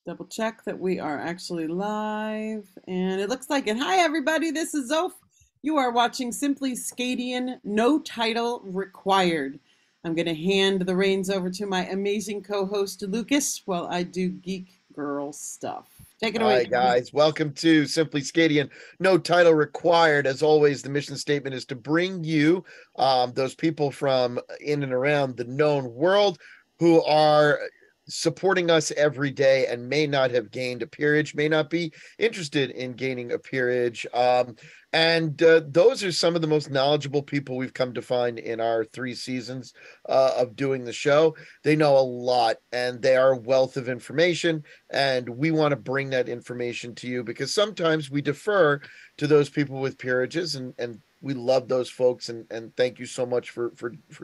Double check that we are actually live. And it looks like it. Hi, everybody. This is Zoph. You are watching Simply SCAdian, no title required. I'm going to hand the reins over to my amazing co-host, Lucas, while I do geek girl stuff. Take it away. Hi, guys. Welcome to Simply SCAdian. No title required. As always, the mission statement is to bring you those people from in and around the known world who are supporting us every day and may not have gained a peerage, may not be interested in gaining a peerage. And those are some of the most knowledgeable people we've come to find in our 3 seasons of doing the show. They know a lot and they are a wealth of information. And we want to bring that information to you because sometimes we defer to those people with peerages and we love those folks and thank you so much for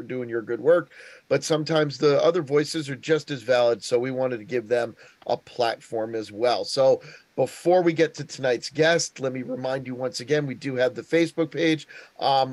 doing your good work. But sometimes the other voices are just as valid. So we wanted to give them a platform as well. So before we get to tonight's guest, let me remind you once again, we do have the Facebook page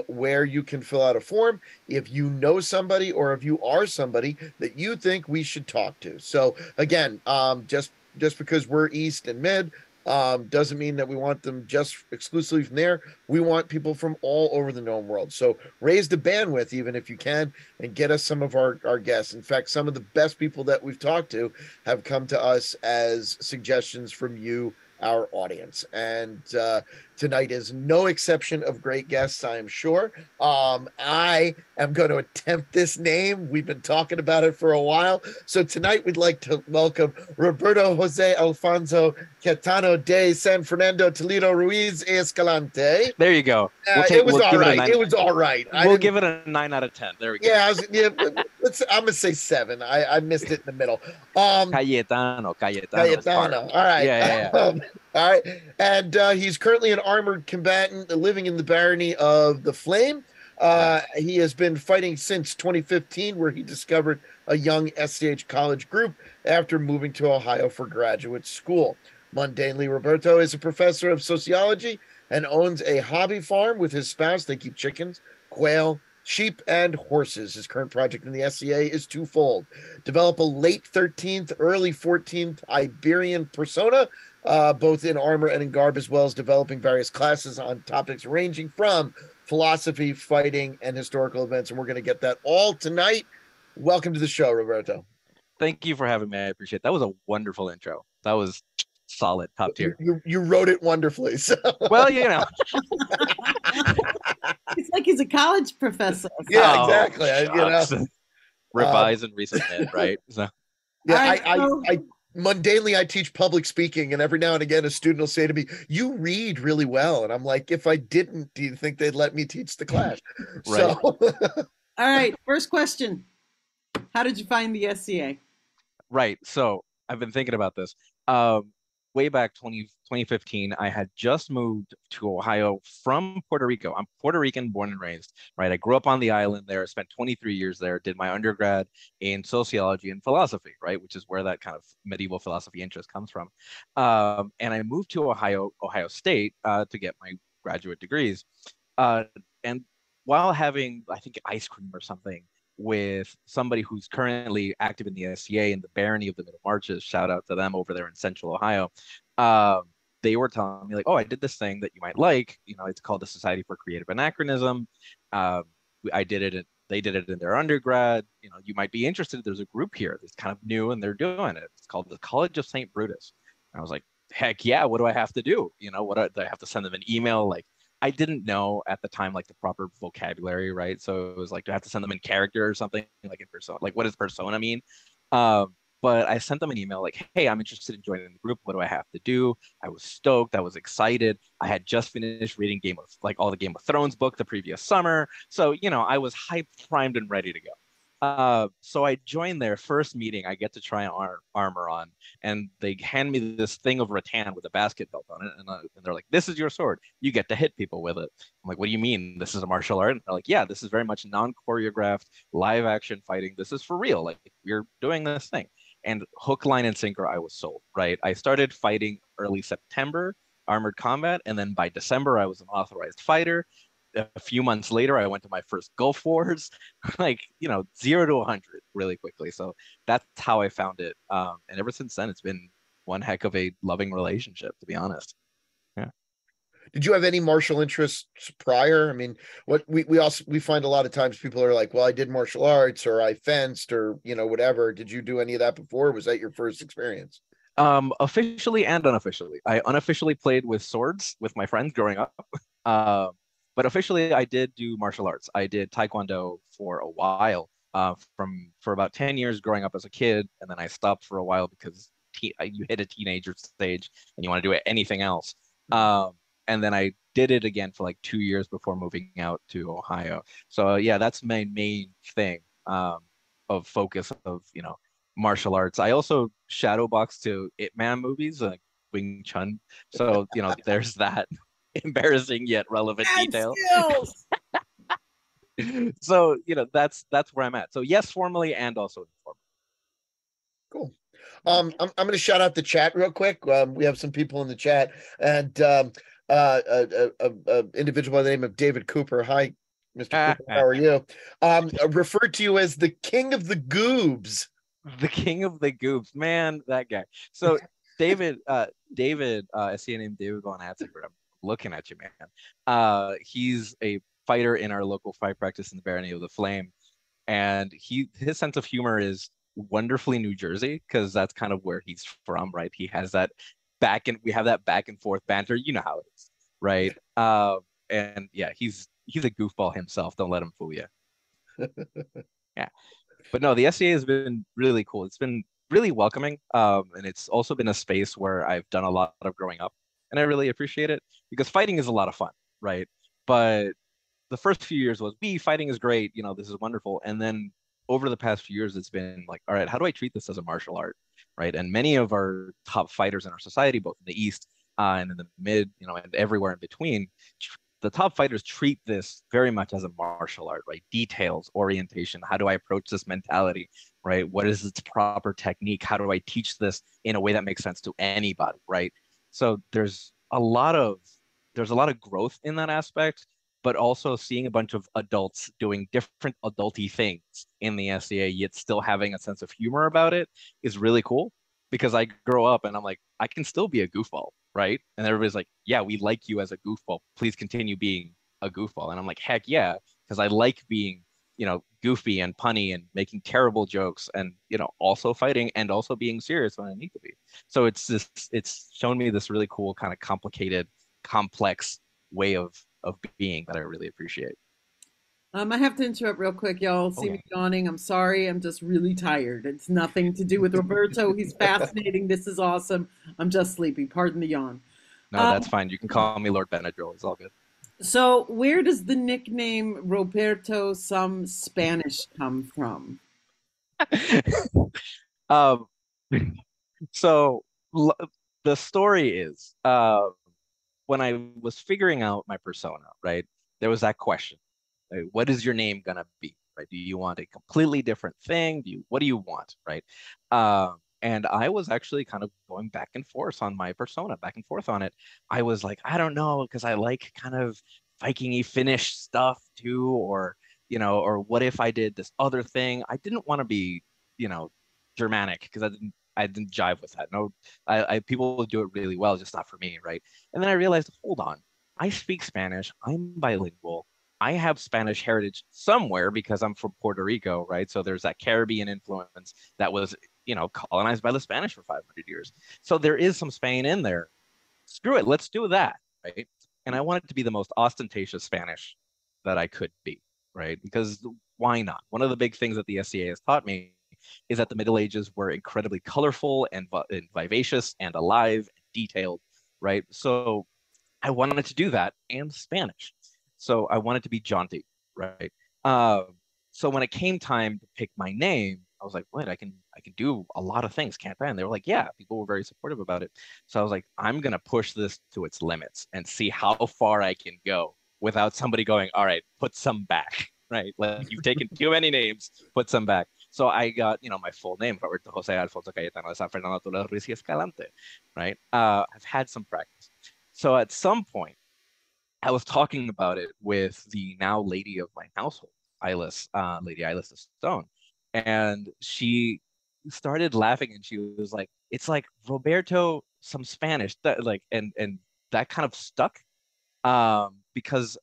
where you can fill out a form if you know somebody or if you are somebody that you think we should talk to. So again, just because we're East and Mid doesn't mean that we want them just exclusively from there. We want people from all over the known world. So raise the bandwidth even if you can and get us some of our guests. In fact, some of the best people that we've talked to have come to us as suggestions from you, our audience. And tonight is no exception of great guests, I am sure. I am going to attempt this name. We've been talking about it for a while. So tonight we'd like to welcome Roberto, José, Alfonso, Cayetano de San Fernando, Toledo, Ruiz, Escalante. There you go. It was all right. It was all right. We'll give it a 9 out of 10. There we go. Yeah, I'm gonna say 7. I missed it in the middle. Cayetano. All right. Yeah. All right. And he's currently an armored combatant living in the barony of the Flame. He has been fighting since 2015, where he discovered a young SCH college group after moving to Ohio for graduate school. Mundanely, Roberto is a professor of sociology and owns a hobby farm with his spouse. They keep chickens, quail, sheep, and horses. His current project in the SCA is twofold. Develop a late 13th, early 14th Iberian persona, both in armor and in garb, as well as developing various classes on topics ranging from philosophy, fighting, and historical events. And we're going to get that all tonight. Welcome to the show, Roberto. Thank you for having me. I appreciate it. That was a wonderful intro. That was solid, top tier. You wrote it wonderfully. So. Well, you know. It's like he's a college professor. Yeah, exactly. Revise and resubmit, right? So. Yeah, I mundanely I teach public speaking, and every now and again a student will say to me, "You read really well," and I'm like, "If I didn't, do you think they'd let me teach the class?" Right. So, all right. First question: how did you find the SCA? Right. So I've been thinking about this. Way back 2015, I had just moved to Ohio from Puerto Rico. I'm Puerto Rican, born and raised, right? I grew up on the island there, spent 23 years there, did my undergrad in sociology and philosophy, right? Which is where that kind of medieval philosophy interest comes from. And I moved to Ohio State to get my graduate degrees. And while having, I think, ice cream or something with somebody who's currently active in the SCA in the barony of the Middle Marches, shout out to them over there in Central Ohio. They were telling me like, oh, I did this thing that you might like. You know, it's called the Society for Creative Anachronism. I did it. They did it in their undergrad. You know, you might be interested. There's a group here that's kind of new and they're doing it. It's called the College of St. Brutus. And I was like, heck yeah, what do I have to do? You know, do I have to send them an email? Like, I didn't know at the time like the proper vocabulary, right? So it was like, do I have to send them in character or something like in persona? Like, what does persona mean? But I sent them an email like, hey, I'm interested in joining the group. What do I have to do? I was stoked. I was excited. I had just finished reading all the Game of Thrones book the previous summer. So, you know, I was hyped, primed, and ready to go. So I joined their first meeting. I get to try armor on, and they hand me this thing of rattan with a basket belt on it, and they're like, "This is your sword. You get to hit people with it." I'm like, "What do you mean? This is a martial art?" And they're like, "Yeah, this is very much non-choreographed, live-action fighting. This is for real. Like we're doing this thing." And hook, line, and sinker, I was sold. Right? I started fighting early September, armored combat, and then by December, I was an authorized fighter. A few months later, I went to my first Gulf Wars, like, you know, 0 to 100 really quickly. So that's how I found it. And ever since then, it's been one heck of a loving relationship, to be honest. Yeah. Did you have any martial interests prior? I mean, what we find a lot of times people are like, well, I did martial arts or I fenced or, you know, whatever. Did you do any of that before? Was that your first experience? Officially and unofficially. I unofficially played with swords with my friends growing up. Uh, but officially I did do martial arts. I did Taekwondo for a while, for about 10 years growing up as a kid, and then I stopped for a while because you hit a teenager stage and you want to do anything else. And then I did it again for like 2 years before moving out to Ohio. So yeah, that's my main thing, of focus of, martial arts. I also shadow box to Ip Man movies, like Wing Chun. So, there's that embarrassing yet relevant And detail. skills. So, that's where I'm at. So yes, formally and also informally. Cool. I'm going to shout out the chat real quick. We have some people in the chat, and individual by the name of David Cooper. Hi, Mr. Cooper. How are you? Referred to you as the king of the goobs. The king of the goobs, man, that guy. So David, SCAdian named David on Instagram. Looking at you, man. He's a fighter in our local fight practice in the Barony of the Flame, and his sense of humor is wonderfully New Jersey, because that's kind of where he's from, right? He has that we have that back and forth banter. You know how it is, right? And yeah, he's a goofball himself. Don't let him fool you. Yeah. But no, the SCA has been really cool. It's been really welcoming. And it's also been a space where I've done a lot of growing up, and I really appreciate it, because fighting is a lot of fun, right? But the first few years was, fighting is great, this is wonderful. And then over the past few years, it's been like, all right, how do I treat this as a martial art, right? And many of our top fighters in our society, both in the East and in the mid, and everywhere in between, the top fighters treat this very much as a martial art, right? Details, orientation. How do I approach this mentality, right? What is its proper technique? How do I teach this in a way that makes sense to anybody, right? So there's a lot of growth in that aspect, but also seeing a bunch of adults doing different adulty things in the SCA, yet still having a sense of humor about it, is really cool. Because I grow up and I'm like, I can still be a goofball, right? And everybody's like, yeah, we like you as a goofball. Please continue being a goofball. And I'm like, heck yeah, because I like being, goofy and punny and making terrible jokes, and, also fighting and also being serious when I need to be. So it's shown me this really cool, kind of complicated, complex way of being that I really appreciate. I have to interrupt real quick. Y'all see me yawning. I'm sorry. I'm just really tired. It's nothing to do with Roberto. He's fascinating. This is awesome. I'm just sleepy. Pardon the yawn. No, that's fine. You can call me Lord Benadryl. It's all good. So where does the nickname Roberto some Spanish come from? um, so the story is, when I was figuring out my persona, right, there was that question. Right? What is your name gonna be? Right? Do you want a completely different thing? What do you want? Right? And I was actually kind of going back and forth on my persona, back and forth on it. I was like, I don't know, because I like kind of Viking-y Finnish stuff too, or or what if I did this other thing? I didn't want to be, Germanic, because I didn't jive with that. No, people do it really well, just not for me, right? And then I realized, hold on, I speak Spanish, I'm bilingual. I have Spanish heritage somewhere because I'm from Puerto Rico, right? So there's that Caribbean influence that was, colonized by the Spanish for 500 years. So there is some Spain in there. Screw it, let's do that, right? And I wanted to be the most ostentatious Spanish that I could be, right? Because why not? One of the big things that the SCA has taught me is that the Middle Ages were incredibly colorful and vivacious and alive and detailed, right? So I wanted to do that, and Spanish. So I wanted to be jaunty, right? So when it came time to pick my name, I was like, wait, I can do a lot of things, can't I? And they were like, yeah, people were very supportive about it. So I was like, I'm gonna push this to its limits and see how far I can go without somebody going, all right, put some back, right? Like, you've taken too many names, put some back. So I got, my full name, Roberto, José, Alfonso, Cayetano, Fernando, Toledo, Ruiz, Escalante, right? I've had some practice. So at some point, I was talking about it with the now lady of my household, Lady Ilis of Stone, and she started laughing, and she was like, "It's like Roberto, some Spanish." That like, and that kind of stuck, because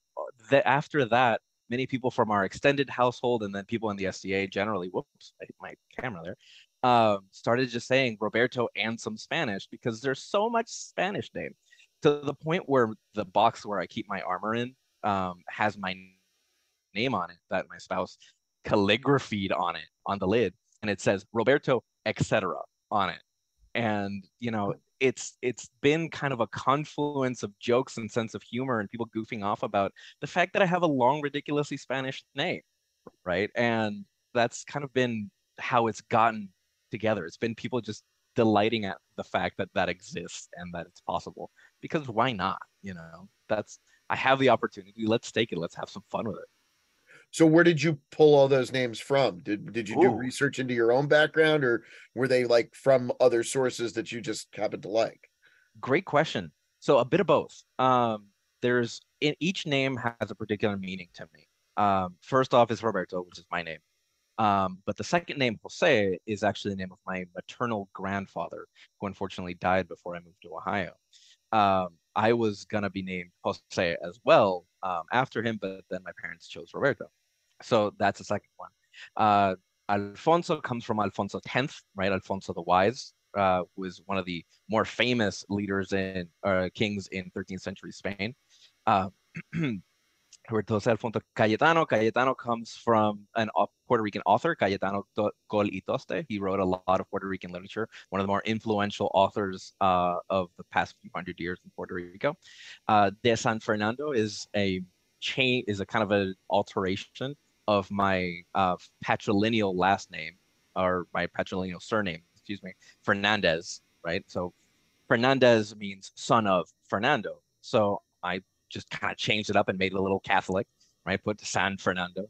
after that, many people from our extended household and then people in the SCA generally, whoops, I hit my camera there, started just saying Roberto and some Spanish because there's so much Spanish name, to the point where the box where I keep my armor in has my name on it that my spouse calligraphied on it on the lid, and it says Roberto, etc. on it. And it's been kind of a confluence of jokes and sense of humor and people goofing off about the fact that I have a long, ridiculously Spanish name, right? And that's kind of been how it's gotten together. It's been people just delighting at the fact that that exists and that it's possible. Because why not? That's I have the opportunity. Let's take it. Let's have some fun with it. So where did you pull all those names from? Did you do Ooh, research into your own background, or were they like from other sources that you just happened to like? great question. So a bit of both. There's in each name has a particular meaning to me. First off is Roberto, which is my name. But the second name, Jose, is actually the name of my maternal grandfather, who unfortunately died before I moved to Ohio. I was gonna be named Jose as well after him, but then my parents chose Roberto. So that's the second one. Uh, Alfonso comes from Alfonso X, right? Alfonso the Wise, who is one of the more famous leaders in kings in 13th century Spain. Uh, Roberto Alfonso Cayetano. Cayetano comes from an Puerto Rican author, Cayetano Col y Toste. He wrote a lot of Puerto Rican literature, one of the more influential authors of the past few hundred years in Puerto Rico. De San Fernando is a kind of an alteration of my patrilineal last name, or my patrilineal surname, excuse me, Fernandez, right? So Fernandez means son of Fernando. So I just kind of changed it up and made it a little Catholic, right? Put San Fernando.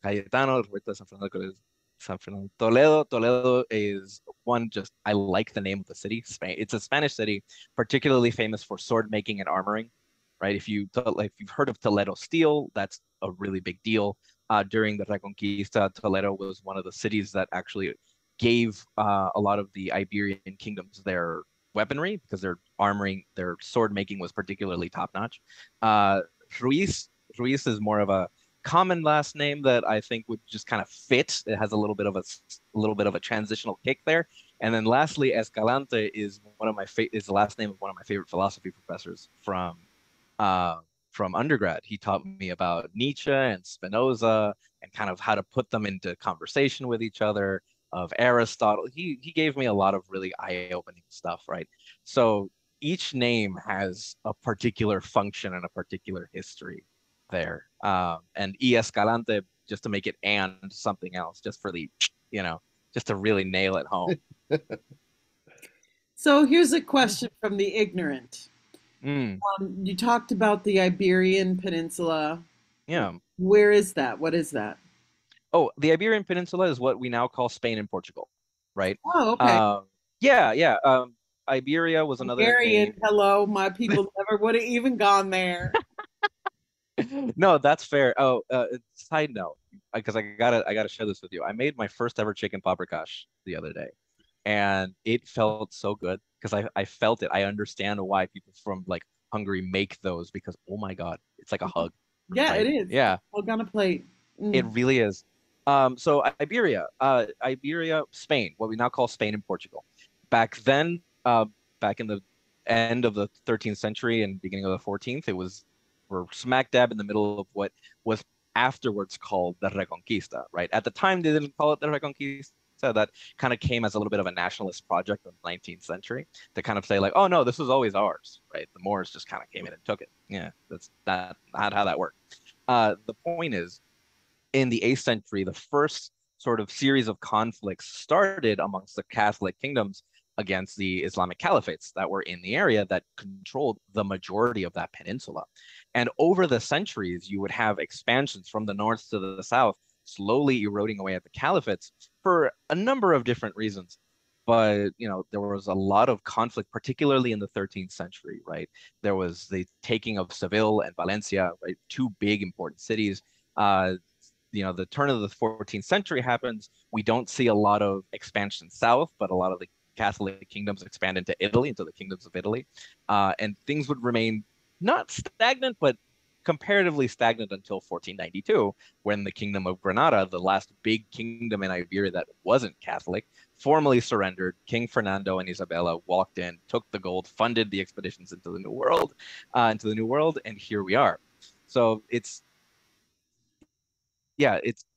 Cayetano, Roberto San Fernando, San Fernando. Toledo is one, just I like the name of the city. Spain. It's a Spanish city, particularly famous for sword making and armoring, right? If you've heard of Toledo steel, that's a really big deal. During the Reconquista, Toledo was one of the cities that actually gave a lot of the Iberian kingdoms their weaponry, because their sword making was particularly top notch. Ruiz is more of a common last name that I think would just kind of fit. It has a little bit of a transitional kick there. And then lastly, Escalante is is the last name of one of my favorite philosophy professors from undergrad. He taught me about Nietzsche and Spinoza and kind of how to put them into conversation with each other, of Aristotle. He gave me a lot of really eye-opening stuff, right? So each name has a particular function and a particular history there. And Escalante, just to make it and something else, just for just to really nail it home. So here's a question from the ignorant. Mm, You talked about the Iberian Peninsula. yeah. Where is that? What is that? Oh, the Iberian Peninsula is what we now call Spain and Portugal, right? Oh, okay. Uh, yeah, yeah. Iberia was another Hungarian, name. hello. My people never would have even gone there. No, that's fair. Oh, side note, because I gotta share this with you. I made my first ever chicken paprikash the other day, and it felt so good because I felt it. I understand why people from like Hungary make those, because oh my God, it's like a hug, Yeah, it right? is. Yeah, Hug on a plate. it Mm. really is. So Iberia, Spain, what we now call Spain and Portugal. Back then, back in the end of the 13th century and beginning of the 14th, we're smack dab in the middle of what was afterwards called the Reconquista, right? At the time, they didn't call it the Reconquista. That kind of came as a little bit of a nationalist project in the 19th century to kind of say like, oh no, this was always ours, right? The Moors just kind of came in and took it. Yeah, that's not how that worked. The point is, in the 8th century, the first sort of series of conflicts started amongst the Catholic kingdoms against the Islamic caliphates that were in the area that controlled the majority of that peninsula. And over the centuries, you would have expansions from the north to the south, slowly eroding away at the caliphates for a number of different reasons. But there was a lot of conflict, particularly in the 13th century, right? There was the taking of Seville and Valencia, right? Two big important cities. the turn of the 14th century happens, we don't see a lot of expansion south, but a lot of the Catholic kingdoms expand into Italy, into the kingdoms of Italy, and things would remain not stagnant, but comparatively stagnant until 1492, when the Kingdom of Granada, the last big kingdom in Iberia that wasn't Catholic, formally surrendered. King Fernando and Isabella walked in, took the gold, funded the expeditions into the New World, and here we are. So that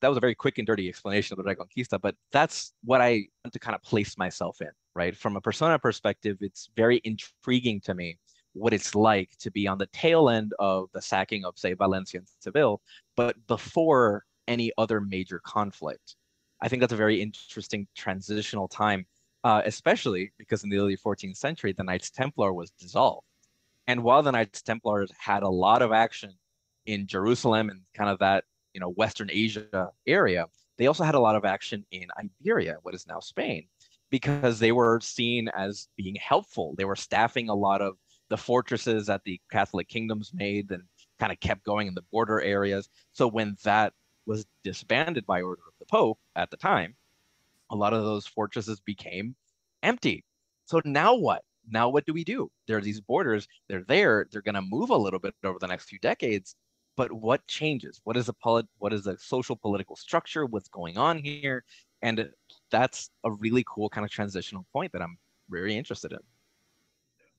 was a very quick and dirty explanation of the Reconquista, but that's what I want to kind of place myself in, right? From a persona perspective, it's very intriguing to me what it's like to be on the tail end of the sacking of, say, Valencia and Seville, but before any other major conflict. I think that's a very interesting transitional time, especially because in the early 14th century, the Knights Templar was dissolved. And while the Knights Templars had a lot of action in Jerusalem and kind of that, Western Asia area, they also had a lot of action in Iberia, what is now Spain, because they were seen as being helpful. They were staffing a lot of the fortresses that the Catholic kingdoms made and kind of kept going in the border areas. So when that was disbanded by order of the Pope at the time, a lot of those fortresses became empty. So now what? Now what do we do? There are these borders, they're there, they're going to move a little bit over the next few decades, but what changes? What is the social political structure? What's going on here? And that's a really cool kind of transitional point that I'm very interested in.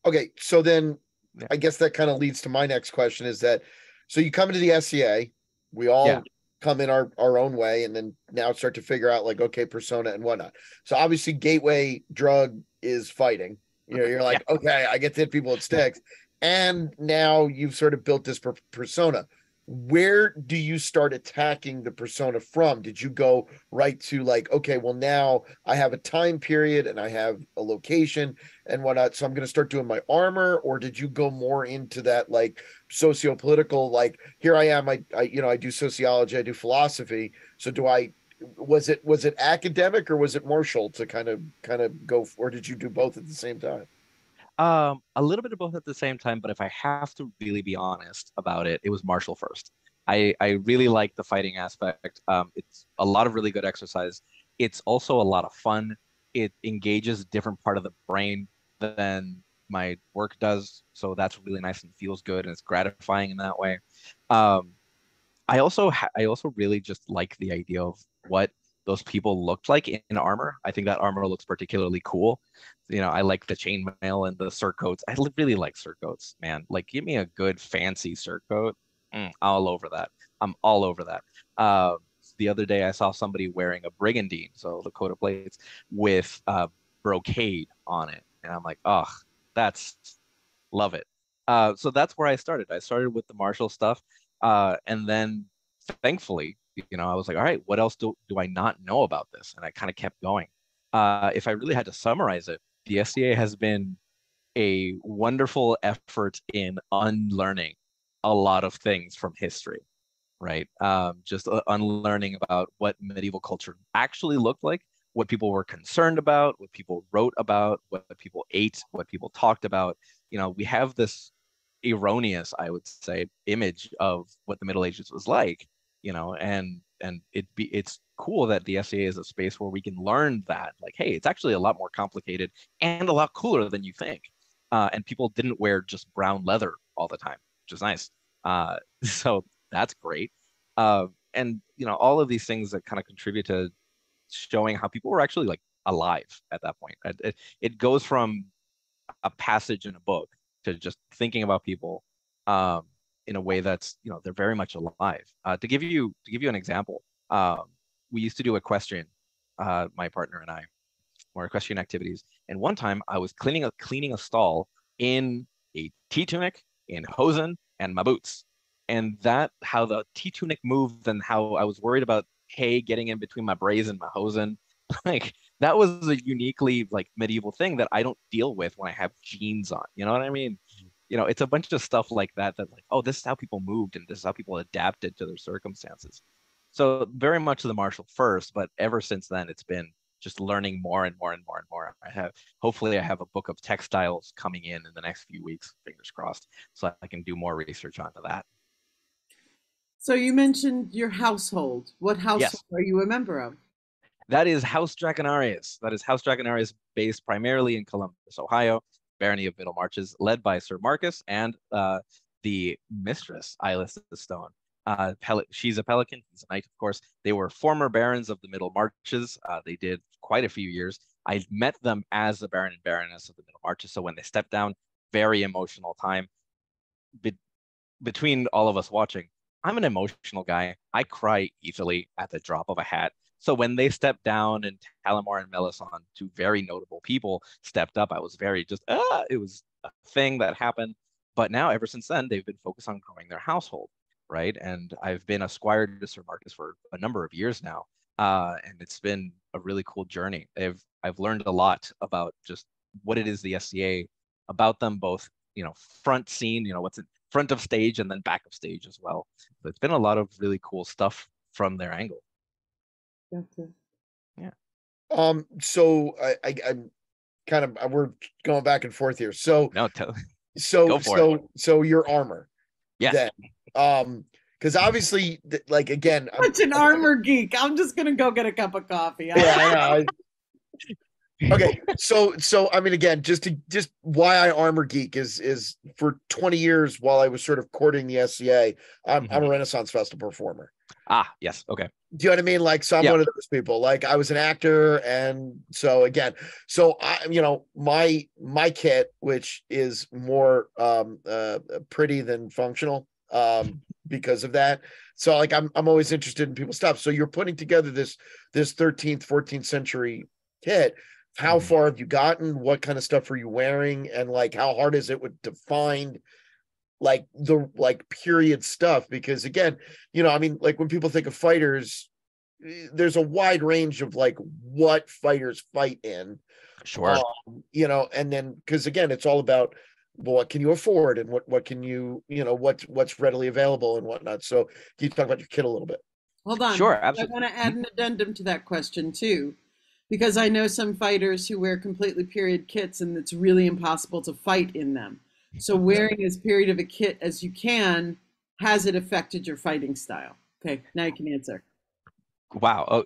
Okay, so then Yeah. I guess that kind of leads to my next question is that, so you come into the SCA, we all Yeah. come in our own way, and then now start to figure out like, okay, persona and whatnot. So obviously gateway drug is fighting. You're like, Yeah. okay, I get to hit people with sticks. And now you've sort of built this persona. Where do you start attacking the persona from? Did you go right to like, okay, well, now I have a time period and I have a location and whatnot, so I'm going to start doing my armor? Or did you go more into that like socio-political, like, here I am, I do sociology, I do philosophy, so was it academic or was it martial to kind of go, or did you do both at the same time? A little bit of both at the same time, but if I have to really be honest about it, it was martial first. I really like the fighting aspect. It's a lot of really good exercise. It's also a lot of fun. It engages a different part of the brain than my work does, so that's really nice and feels good and it's gratifying in that way. Um, I also really just like the idea of what those people looked like in armor. I think that armor looks particularly cool. I like the chainmail and the surcoats. Really like surcoats, man. Like, give me a good fancy surcoat. All over that. I'm all over that. The other day I saw somebody wearing a brigandine, so the coat of plates with brocade on it, and I'm like, oh, that's love it. So that's where I started. I started with the martial stuff, and then thankfully, I was like, all right, what else do I not know about this? And I kind of kept going. If I really had to summarize it, the SCA has been a wonderful effort in unlearning a lot of things from history, right? Just unlearning about what medieval culture actually looked like, what people were concerned about, what people wrote about, what people ate, what people talked about. We have this erroneous, I would say, image of what the Middle Ages was like, and it's cool that the SCA is a space where we can learn that, like, hey, it's actually a lot more complicated and a lot cooler than you think. And people didn't wear just brown leather all the time, which is nice. So that's great. And all of these things that kind of contribute to showing how people were actually like alive at that point. It goes from a passage in a book to just thinking about people in a way that's they're very much alive. To give you an example, we used to do equestrian, my partner and I, or equestrian activities. And one time I was cleaning a stall in a tea tunic, in hosen, and my boots. And that how the tea tunic moved and how I was worried about hay getting in between my braids and my hosen. Like, that was a uniquely like medieval thing that I don't deal with when I have jeans on. You know what I mean? It's a bunch of stuff like that like, oh, this is how people moved and this is how people adapted to their circumstances. So very much the martial first, but ever since then it's been just learning more and more and more and more. Hopefully I have a book of textiles coming in the next few weeks, fingers crossed, so I can do more research onto that. So you mentioned your household. What household Yes, are you a member of? that is House Draconarius. That is House Draconarius, based primarily in Columbus, Ohio, barony of Middle Marches, led by Sir Marcus and the mistress, Ilis the Stone. She's a pelican. He's a knight, of course. They were former barons of the Middle Marches. They did quite a few years. I met them as the Baron and Baroness of the Middle Marches. So when they stepped down, very emotional time. Be between all of us watching, I'm an emotional guy. I cry easily at the drop of a hat. So when they stepped down and Talamar and Melisande, two very notable people, stepped up, I was very just, it was a thing that happened. But now, ever since then, they've been focused on growing their household, right? And I've been a squire to Sir Marcus for a number of years now. And it's been a really cool journey. I've learned a lot about just what it is the SCA, about them both, front scene, what's in front of stage and then back of stage as well. So it's been a lot of really cool stuff from their angle. Gotcha. Yeah. So I'm kind of we're going back and forth here. So No, so go for it. so your armor. Yes. Then because obviously like again, Such an armor geek. I'm just gonna go get a cup of coffee. Yeah, I know. Okay, so I mean, again, just why I armor geek is for 20 years while I was sort of courting the SCA, I'm a Renaissance Festival performer. Ah, yes. Okay. Do you know what I mean? Like, so I'm one of those people. Like, I was an actor, and so again, so I, my kit, which is more pretty than functional, because of that. So like, I'm always interested in people's stuff. So you're putting together this 13th, 14th century kit. How far have you gotten? What kind of stuff are you wearing? And like, how hard is it to find like the period stuff? Because again, I mean, like when people think of fighters, there's a wide range of like what fighters fight in. Sure. And then because again, it's all about what can you afford and what can you, what's readily available and whatnot. So can you talk about your kit a little bit? Hold on. Sure, absolutely. I want to add an addendum to that question too, because I know some fighters who wear completely period kits and it's really impossible to fight in them. So wearing as period of a kit as you can, has it affected your fighting style? Okay, now you can answer. Wow. Oh,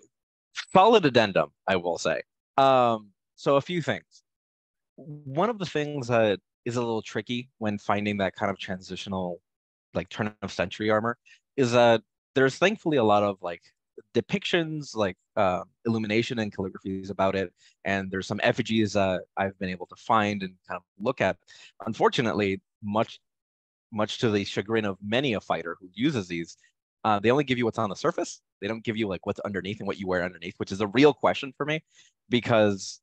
solid addendum, I will say. So a few things. One of the things that is a little tricky when finding that kind of transitional, like turn of century armor, is that there's thankfully a lot of like depictions, like illumination and calligraphies about it, and there's some effigies that I've been able to find and kind of look at. Unfortunately, much to the chagrin of many a fighter who uses these, they only give you what's on the surface. They don't give you like what's underneath and what you wear underneath, which is a real question for me, because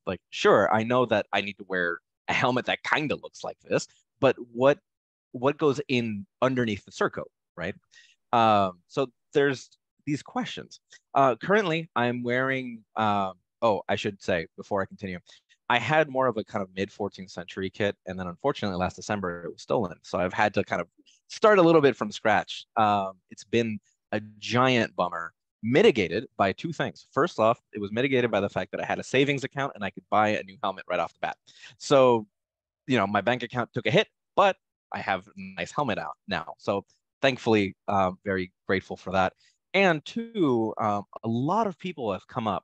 like, sure, I know that I need to wear a helmet that kind of looks like this, but what goes in underneath the surcoat, right? So there's these questions. Currently, I'm wearing. Oh, I should say before I continue, I had more of a kind of mid 14th century kit, and then unfortunately last December it was stolen. So I've had to kind of start a little bit from scratch. It's been a giant bummer, mitigated by two things. First off, it was mitigated by the fact that I had a savings account and I could buy a new helmet right off the bat. So, my bank account took a hit, but I have a nice helmet out now. So thankfully, very grateful for that. And two, a lot of people have come up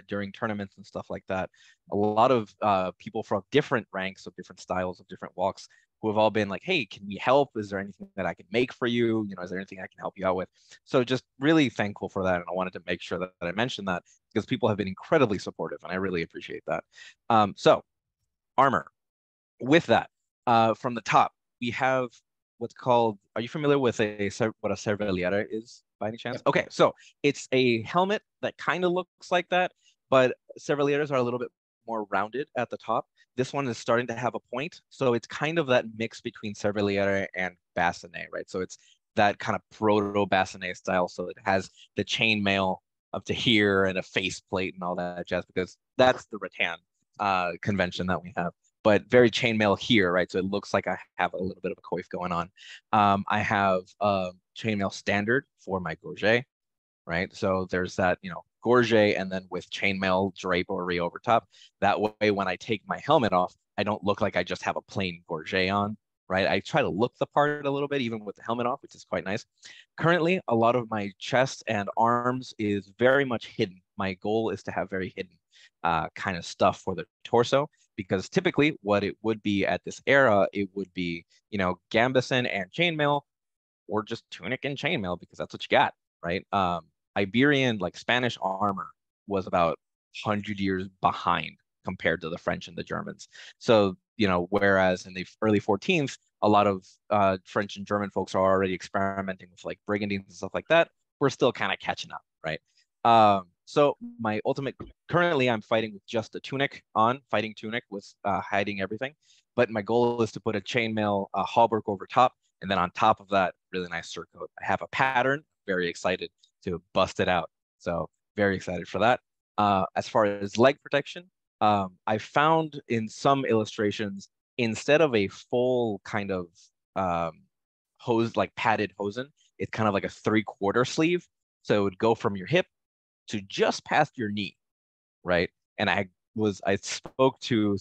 during tournaments and stuff like that. A lot of people from different ranks, of different styles, of different walks, who have all been like, hey, can we help? Is there anything that I can make for you? Is there anything I can help you out with? So just really thankful for that. And I wanted to make sure that I mentioned that, because people have been incredibly supportive and I really appreciate that. So armor. With that, from the top, we have what's called, are you familiar with what a cervellera is by any chance? Okay, so it's a helmet that kind of looks like that, but cervelleras are a little bit more rounded at the top. This one is starting to have a point, so it's kind of that mix between cervellera and bassinet, right? So it's that kind of proto-bassinet style, so it has the chainmail up to here and a faceplate and all that jazz, because that's the rattan convention that we have. But very chainmail here, right? So it looks like I have a little bit of a coif going on. I have chainmail standard for my gorget, right? So there's that, gorget, and then with chainmail drapery over top. That way, when I take my helmet off, I don't look like I just have a plain gorget on. right? I try to look the part a little bit, even with the helmet off, which is quite nice. Currently, a lot of my chest and arms is very much hidden. My goal is to have very hidden kind of stuff for the torso, because typically what it would be at this era, it would be, gambeson and chainmail, or just tunic and chainmail, because that's what you got, right? Iberian, like Spanish armor was about 100 years behind compared to the French and the Germans. So, whereas in the early 14th, a lot of French and German folks are already experimenting with like brigandines and stuff like that, we're still kind of catching up, right? So my ultimate, currently I'm fighting with just a tunic on, fighting tunic with hiding everything. But my goal is to put a chainmail hauberk over top, and then on top of that, really nice surcoat. I have a pattern, very excited to bust it out. So very excited for that. As far as leg protection, I found in some illustrations, instead of a full kind of hose, like padded hosen, it's kind of like a 3/4 sleeve. So it would go from your hip to just past your knee, right? And I spoke to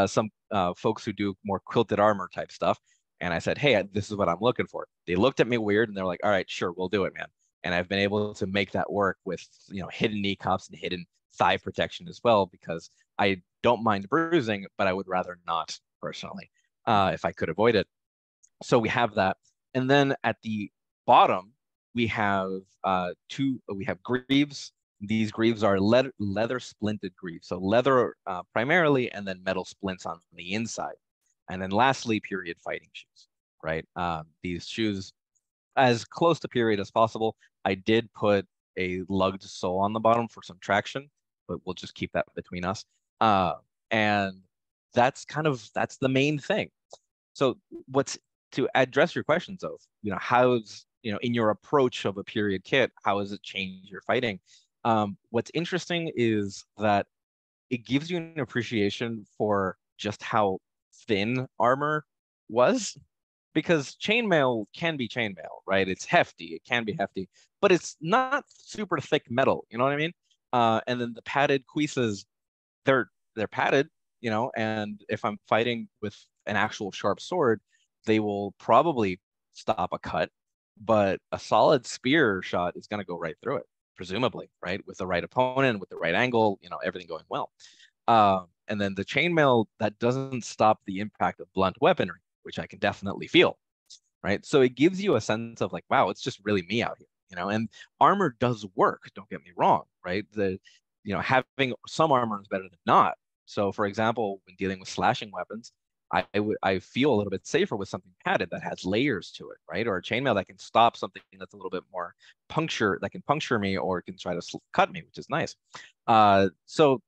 some folks who do more quilted armor type stuff, and I said, hey, this is what I'm looking for. They looked at me weird, and they're like, all right, sure, we'll do it, man. And I've been able to make that work with, hidden knee cuffs and hidden thigh protection as well, because I don't mind bruising, but I would rather not personally, if I could avoid it. So we have that. And then at the bottom, we have we have greaves. These greaves are leather splinted greaves. So leather primarily, and then metal splints on the inside. And then lastly, period fighting shoes, right? These shoes, as close to period as possible. I did put a lugged sole on the bottom for some traction, but we'll just keep that between us. And that's the main thing. So to address your questions, though, how's, in your approach of a period kit, how has it changed your fighting? What's interesting is that it gives you an appreciation for just how thin armor was, because chainmail can be chainmail, right? It's hefty, it can be hefty, but it's not super thick metal, you know what I mean? And then the padded cuisses, they're padded, and if I'm fighting with an actual sharp sword, they will probably stop a cut, but a solid spear shot is going to go right through it, presumably, right? With the right opponent, with the right angle, everything going well. And then the chainmail, that doesn't stop the impact of blunt weaponry, which I can definitely feel, right? So it gives you a sense of like, wow, it's just really me out here, and armor does work, don't get me wrong, right? Having some armor is better than not. So for example, when dealing with slashing weapons, I feel a little bit safer with something padded that has layers to it, right? Or a chainmail that can stop something that's a little bit more that can puncture me, or can try to cut me, which is nice. So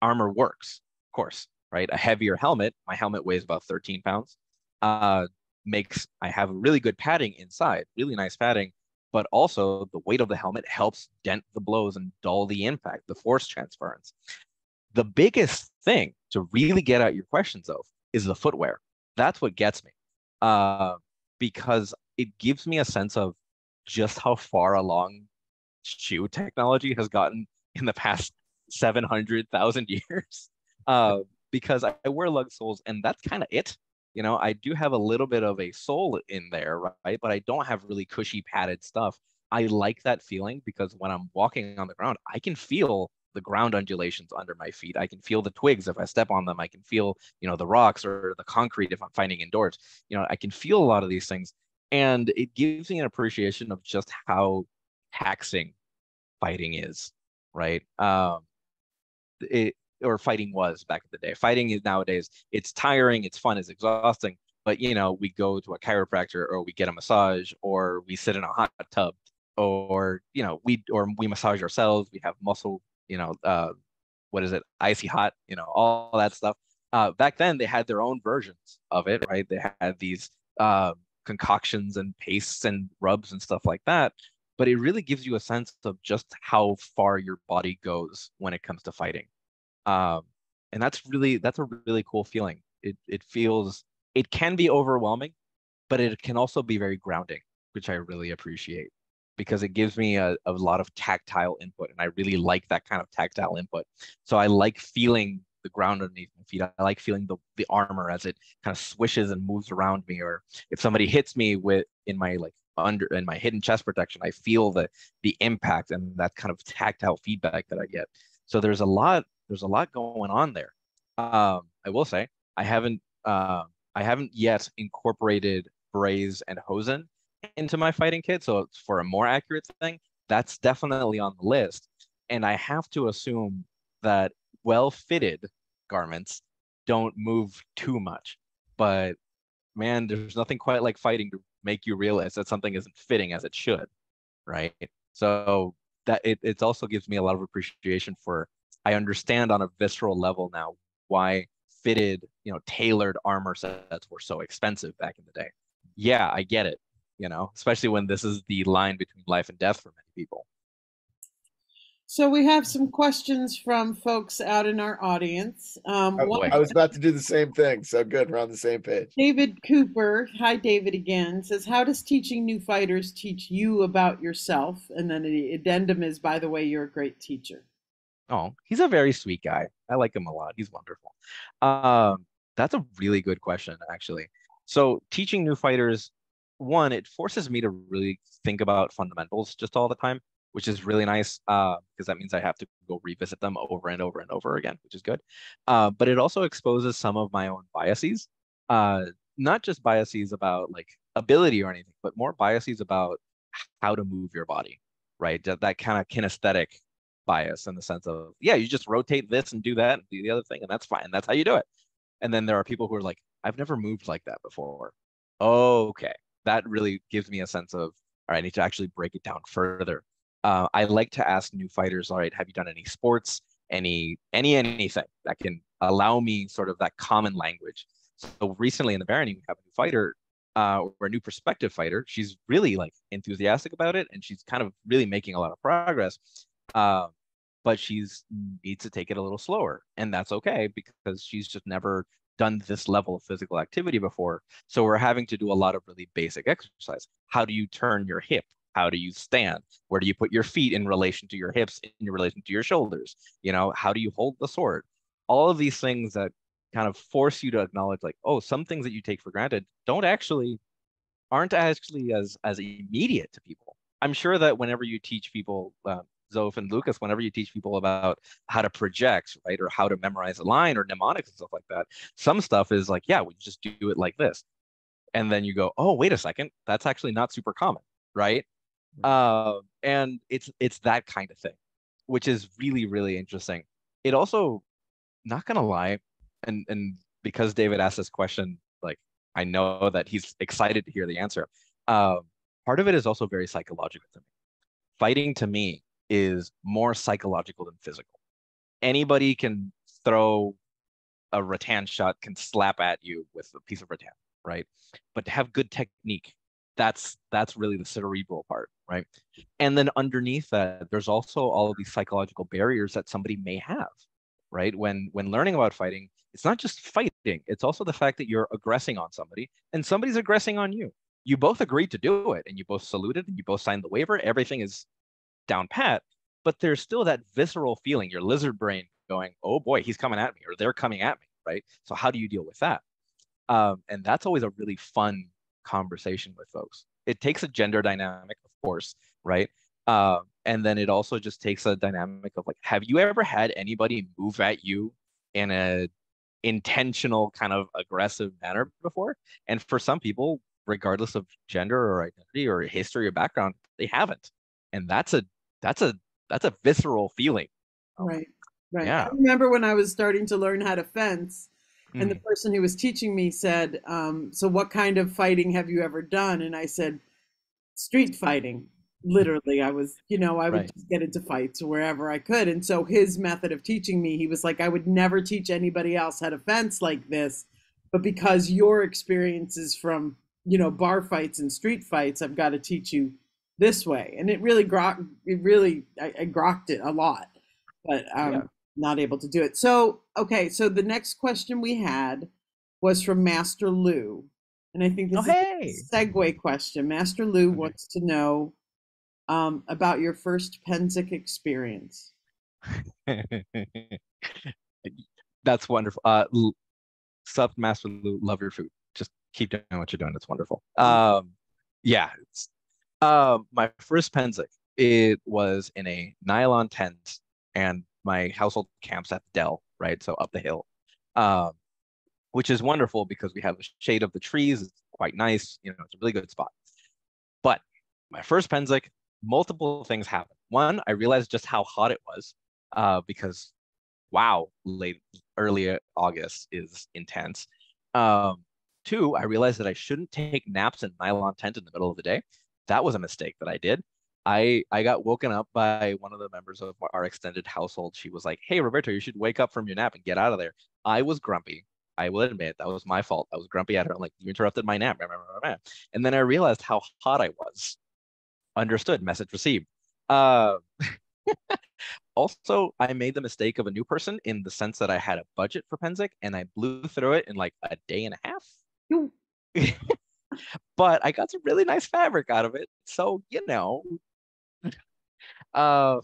armor works, of course, right? A heavier helmet, my helmet weighs about 13 pounds, I have really good padding inside, really nice padding, but also the weight of the helmet helps dent the blows and dull the impact, the force transference. The biggest thing to really get at your questions, though, is the footwear. That's what gets me, because it gives me a sense of just how far along shoe technology has gotten in the past 700,000 years. Because I wear lug soles, and that's kind of it. I do have a little bit of a sole in there, right? But I don't have really cushy padded stuff. I like that feeling, because when I'm walking on the ground, I can feel the ground undulations under my feet. I can feel the twigs if I step on them. I can feel, the rocks or the concrete if I'm fighting indoors. I can feel a lot of these things, and it gives me an appreciation of just how taxing fighting is, right? Or fighting was back in the day. Fighting is nowadays, it's tiring, it's fun, it's exhausting. But we go to a chiropractor, or we get a massage, or we sit in a hot tub, or we massage ourselves. We have muscle, what is it, icy hot, all that stuff. Back then, they had their own versions of it, right? They had these concoctions and pastes and rubs and stuff like that. But it really gives you a sense of just how far your body goes when it comes to fighting. And that's a really cool feeling. It can be overwhelming, but it can also be very grounding, which I really appreciate, because it gives me a lot of tactile input, and I really like that kind of tactile input. So I like feeling the ground underneath my feet. I like feeling the armor as it kind of swishes and moves around me. Or if somebody hits me with in my like under in my hidden chest protection, I feel the impact and that kind of tactile feedback that I get. So there's a lot going on there. I will say I haven't yet incorporated Braze and Hosen into my fighting kit. So it's for a more accurate thing, that's definitely on the list. And I have to assume that well-fitted garments don't move too much. But man, there's nothing quite like fighting to make you realize that something isn't fitting as it should, right? So that it also gives me a lot of appreciation for, I understand on a visceral level now why fitted, tailored armor sets were so expensive back in the day. Yeah, I get it, especially when this is the line between life and death for many people. So we have some questions from folks out in our audience. I was about to do the same thing. So good. We're on the same page. David Cooper, hi David again, says, how does teaching new fighters teach you about yourself? And then the addendum is, by the way, you're a great teacher. Oh, he's a very sweet guy. I like him a lot. He's wonderful. That's a really good question, actually. So teaching new fighters, one, it forces me to really think about fundamentals just all the time, which is really nice because that means I have to go revisit them over and over and over again, which is good. But it also exposes some of my own biases, not just biases about like ability or anything, but more biases about how to move your body, right? That kind of kinesthetic bias in the sense of, yeah, you just rotate this and do that and do the other thing, and that's fine. That's how you do it. And then there are people who are like, I've never moved like that before. Okay. That really gives me a sense of, all right, I need to actually break it down further. I like to ask new fighters, all right, have you done any sports, anything that can allow me sort of that common language? So recently in the Barony, we have a new fighter or a new prospective fighter. She's really like enthusiastic about it, and she's kind of really making a lot of progress. But she's needs to take it a little slower, and that's okay because she's just never done this level of physical activity before. So we're having to do a lot of really basic exercise. How do you turn your hip? How do you stand? Where do you put your feet in relation to your hips, in relation to your shoulders? How do you hold the sword? All of these things that kind of force you to acknowledge, like, oh, some things that you take for granted aren't actually as immediate to people. I'm sure that whenever you teach people, Zoph and Lucas, whenever you teach people about how to project, right, or how to memorize a line or mnemonics and stuff like that, some stuff is like, yeah, we just do it like this. And then you go, oh, wait a second, that's actually not super common, right? And it's that kind of thing, which is really, really interesting. It also, not gonna lie, and because David asked this question, like I know that he's excited to hear the answer. Part of it is also very psychological to me. Fighting to me is more psychological than physical. Anybody can throw a rattan shot, can slap at you with a piece of rattan, right? But to have good technique, that's really the cerebral part, right? And then underneath that, there's also all of these psychological barriers that somebody may have, right? When learning about fighting, it's not just fighting, it's also the fact that you're aggressing on somebody and somebody's aggressing on you. You both agreed to do it and you both saluted and you both signed the waiver. Everything is down pat, but there's still that visceral feeling, your lizard brain going, oh boy, he's coming at me or they're coming at me, right? So how do you deal with that? And that's always a really fun conversation with folks. It takes a gender dynamic, of course, right? And then it also just takes a dynamic of like, have you ever had anybody move at you in a intentional kind of aggressive manner before? And for some people, regardless of gender or identity or history or background, they haven't. And that's a visceral feeling. Right. Yeah. I remember when I was starting to learn how to fence, and the person who was teaching me said, so what kind of fighting have you ever done? And I said, street fighting. Literally, I was, I would just get into fights wherever I could. And so his method of teaching me, he was like, I would never teach anybody else how to fence like this. But because your experiences from, bar fights and street fights, I've got to teach you this way. And it really I grokked it a lot, but not able to do it. So, okay. So the next question we had was from Master Lou. And I think this is a segue question. Master Lou wants to know about your first Penzic experience. That's wonderful. Sub Master Lou, love your food. Just keep doing what you're doing. It's wonderful. Yeah. My first Penzic, it was in a nylon tent, and my household camps at the Dell, right? So up the hill, um, which is wonderful because we have the shade of the trees. It's quite nice. You know, it's a really good spot. But my first Penzic, multiple things happened. One, I realized just how hot it was, because wow, early August is intense. Two, I realized that I shouldn't take naps in a nylon tent in the middle of the day. That was a mistake that I did. I got woken up by one of the members of our extended household. She was like, "Hey, Roberto, you should wake up from your nap and get out of there." I was grumpy. I will admit that was my fault. I was grumpy at her. I'm like, "You interrupted my nap." And then I realized how hot I was. Understood. Message received. Uh, Also, I made the mistake of a new person in the sense that I had a budget for Penzic and I blew through it in like a day and a half. But I got some really nice fabric out of it. So, you know, uh,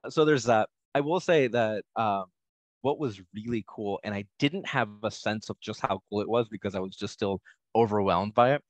so there's that. I will say that what was really cool, and I didn't have a sense of just how cool it was because I was just still overwhelmed by it.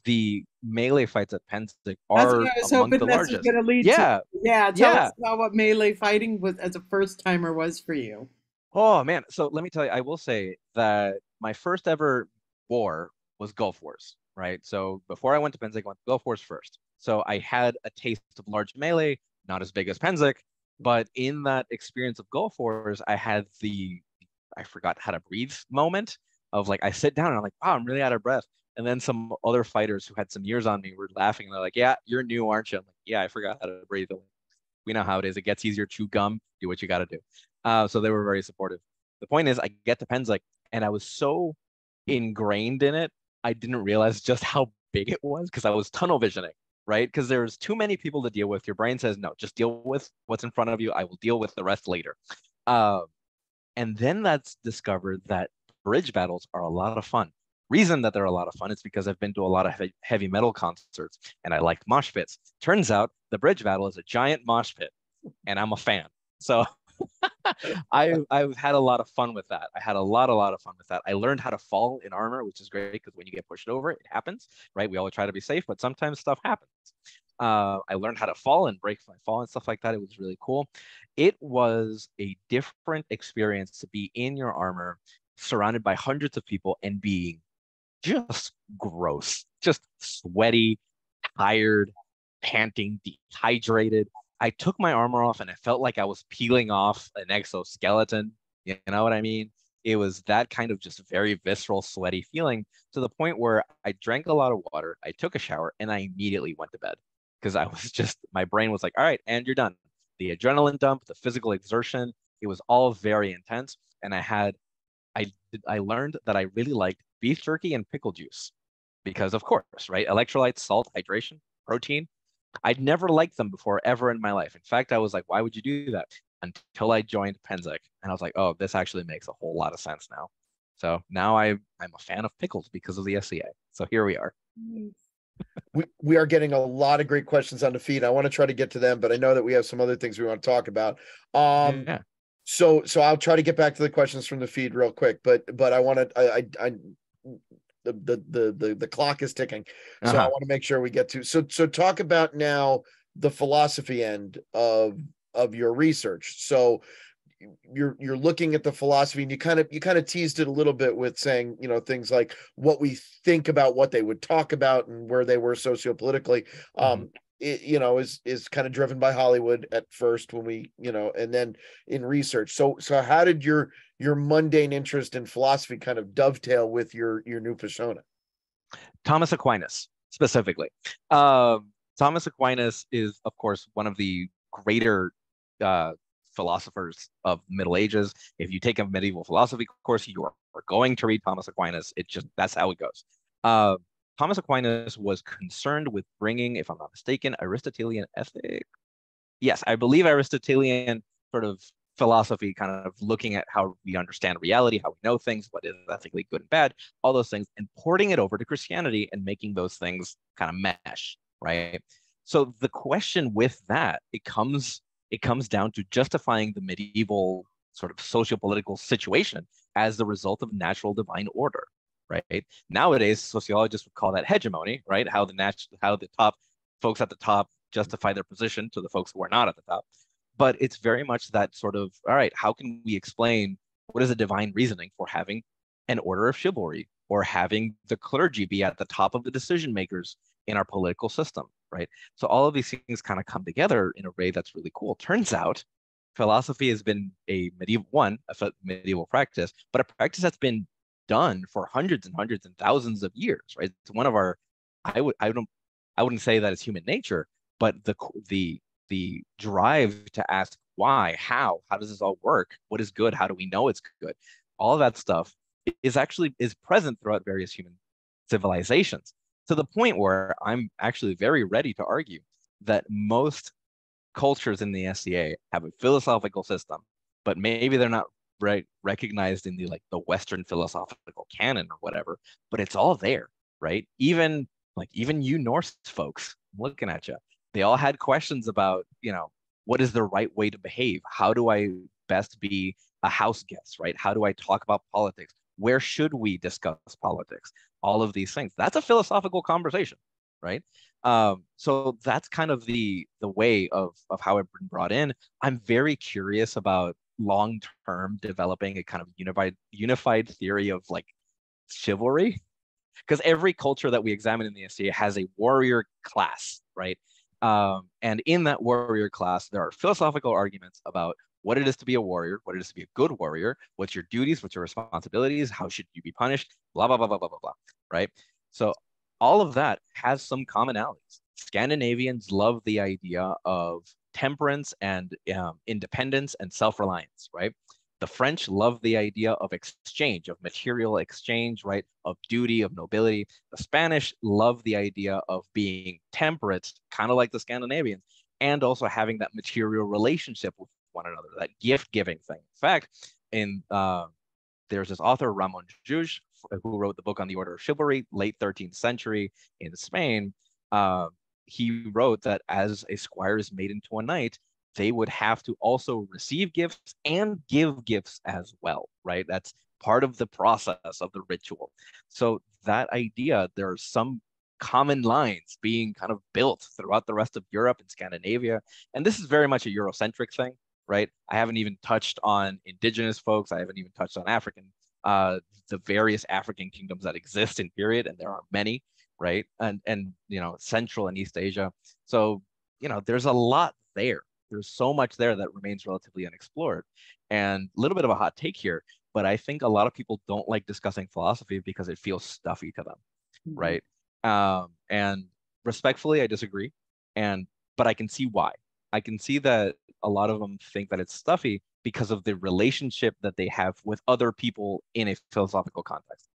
The melee fights at Penzic That's are what I was among hoping the this was largest. going to lead Yeah, to. Yeah, tell yeah. us about what melee fighting was as a first timer was for you. Oh man. So let me tell you, I will say that my first ever war was Gulf Wars, right? So before I went to Penzic, I went to Gulf Wars first. So I had a taste of large melee, not as big as Penzic, but in that experience of Gulf Wars, I had I forgot how to breathe moment of like, I sit down and I'm like, wow, I'm really out of breath. And then some other fighters who had some years on me were laughing. And they're like, yeah, you're new, aren't you? I'm like, yeah, I forgot how to breathe. Like, we know how it is. It gets easier. Chew gum. Do what you got to do. So they were very supportive. The point is, I get to Penzic, and I was so ingrained in it, I didn't realize just how big it was because I was tunnel visioning, right? Because there's too many people to deal with. Your brain says, no, just deal with what's in front of you. I will deal with the rest later. Um, and then that's discovered that bridge battles are a lot of fun. Reason that they're a lot of fun is because I've been to a lot of heavy metal concerts and I liked mosh pits. Turns out the bridge battle is a giant mosh pit, and I'm a fan. So I've had a lot of fun with that. I had a lot of fun with that. I learned how to fall in armor, which is great because when you get pushed over, it happens, right? We always try to be safe, but sometimes stuff happens. I learned how to fall and break my fall and stuff like that. It was really cool. It was a different experience to be in your armor, surrounded by hundreds of people and being just gross, just sweaty, tired, panting, dehydrated. I took my armor off and I felt like I was peeling off an exoskeleton. You know what I mean? It was that kind of just very visceral, sweaty feeling to the point where I drank a lot of water, I took a shower, and I immediately went to bed because I was just, my brain was like, all right, and you're done. The adrenaline dump, the physical exertion, it was all very intense. And I I learned that I really liked beef jerky and pickle juice because, of course, right? Electrolytes, salt, hydration, protein. I'd never liked them before ever in my life. In fact, I was like, why would you do that? Until I joined Penzic, and I was like, oh, this actually makes a whole lot of sense now. So now I'm a fan of pickles because of the SCA. So here we are. We are getting a lot of great questions on the feed. I want to try to get to them, but I know that we have some other things we want to talk about. Yeah. So I'll try to get back to the questions from the feed real quick, but I want to the clock is ticking, so I want to make sure we get to so talk about now the philosophy end of your research. So you're looking at the philosophy, and you kind of teased it a little bit with saying, you know, things like what we think about what they would talk about and where they were sociopolitically. It, you know, is kind of driven by Hollywood at first when we, you know, and then in research. So how did your mundane interest in philosophy kind of dovetail with your new persona? Thomas Aquinas specifically. Thomas Aquinas is, of course, one of the greater philosophers of Middle Ages. If you take a medieval philosophy course, you are going to read Thomas Aquinas. It just, that's how it goes. Thomas Aquinas was concerned with bringing, if I'm not mistaken, Aristotelian ethic. Yes, I believe Aristotelian sort of philosophy, kind of looking at how we understand reality, how we know things, what is ethically good and bad, all those things, and porting it over to Christianity and making those things kind of mesh, right? So the question with that, it comes down to justifying the medieval sort of socio-political situation as the result of natural divine order, right? Nowadays, sociologists would call that hegemony, right? How the top folks at the top justify their position to the folks who are not at the top. But it's very much that sort of, all right, how can we explain what is a divine reasoning for having an order of chivalry or having the clergy be at the top of the decision makers in our political system, right? So all of these things kind of come together in a way that's really cool. Turns out philosophy has been a medieval practice, but a practice that's been done for hundreds and thousands of years, right? It's one of our, I wouldn't say that it's human nature, but the drive to ask why, how does this all work? What is good? How do we know it's good? All of that stuff is present throughout various human civilizations, to the point where I'm actually very ready to argue that most cultures in the SCA have a philosophical system, but maybe they're not recognized in the Western philosophical canon or whatever, but it's all there, right? Even you Norse folks, I'm looking at you, they all had questions about, what is the right way to behave? How do I best be a house guest, right? How do I talk about politics? Where should we discuss politics? All of these things. That's a philosophical conversation, right? So that's kind of the way of how it's been brought in. I'm very curious about long-term developing a kind of unified theory of like chivalry, because every culture that we examine in the SCA has a warrior class, right? And in that warrior class, there are philosophical arguments about what it is to be a warrior, what it is to be a good warrior, what's your duties, what's your responsibilities, how should you be punished, blah, blah, blah, blah, blah, blah, blah, right? So all of that has some commonalities. Scandinavians love the idea of temperance and independence and self-reliance, right? The French love the idea of exchange, of material exchange, right? Of duty, of nobility. The Spanish love the idea of being temperate, kind of like the Scandinavians, and also having that material relationship with one another, that gift-giving thing. In fact, there's this author, Ramon Llull, who wrote the book on the Order of Chivalry, late 13th century in Spain. He wrote that as a squire is made into a knight, they would have to also receive gifts and give gifts as well, right? That's part of the process of the ritual. So that idea, there are some common lines being kind of built throughout the rest of Europe and Scandinavia. And this is very much a Eurocentric thing, right? I haven't even touched on indigenous folks. I haven't even touched on African, the various African kingdoms that exist in period, and there are many, right? And Central and East Asia. So, there's a lot there. There's so much there that remains relatively unexplored. And a little bit of a hot take here, but I think a lot of people don't like discussing philosophy because it feels stuffy to them, right? And respectfully, I disagree. But I can see why. I can see that a lot of them think that it's stuffy because of the relationship that they have with other people in a philosophical context.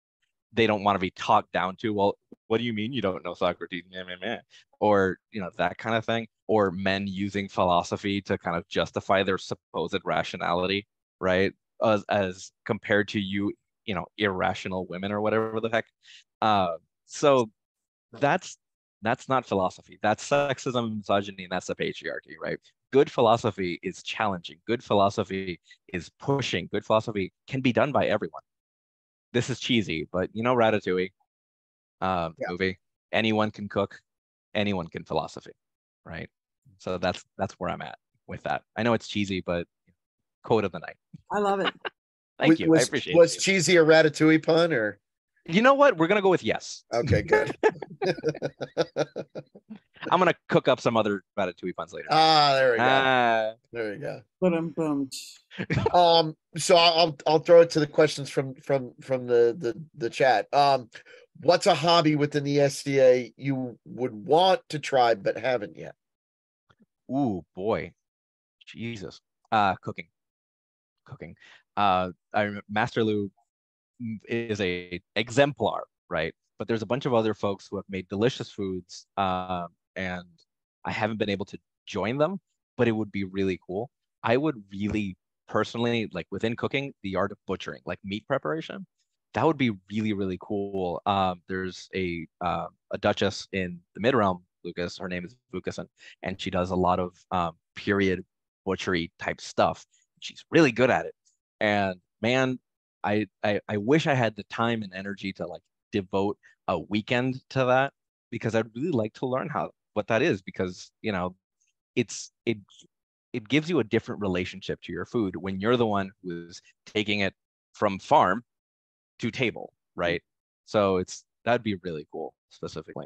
They don't want to be talked down to. Well, what do you mean you don't know Socrates? Meh, meh, meh. Or, that kind of thing. Or men using philosophy to kind of justify their supposed rationality, right? As compared to irrational women or whatever the heck. So that's not philosophy. That's sexism, misogyny, and that's the patriarchy, right? Good philosophy is challenging. Good philosophy is pushing. Good philosophy can be done by everyone. This is cheesy, but Ratatouille movie. Anyone can cook, anyone can philosophy, right? So that's where I'm at with that. I know it's cheesy, but quote of the night. I love it. Thank you. I appreciate it. Was cheesy a Ratatouille pun, or? You know what? We're gonna go with yes. Okay, good. I'm gonna cook up some other Ratatouille puns later. There we go. There we go. So I'll throw it to the questions from the chat. What's a hobby within the SCA you would want to try but haven't yet? Ooh, boy, Jesus. Cooking. Master Lou is a exemplar, right? But there's a bunch of other folks who have made delicious foods, and I haven't been able to join them, but it would be really cool. I would really personally, like within cooking, the art of butchering, like meat preparation, that would be really, really cool. There's a duchess in the Mid-Realm, Lucas, her name is Vukasin, and she does a lot of period butchery type stuff. She's really good at it. And man, I wish I had the time and energy to like devote a weekend to that, because I'd really like to learn how what that is, because it's it gives you a different relationship to your food when you're the one who's taking it from farm to table, right? So that'd be really cool, specifically.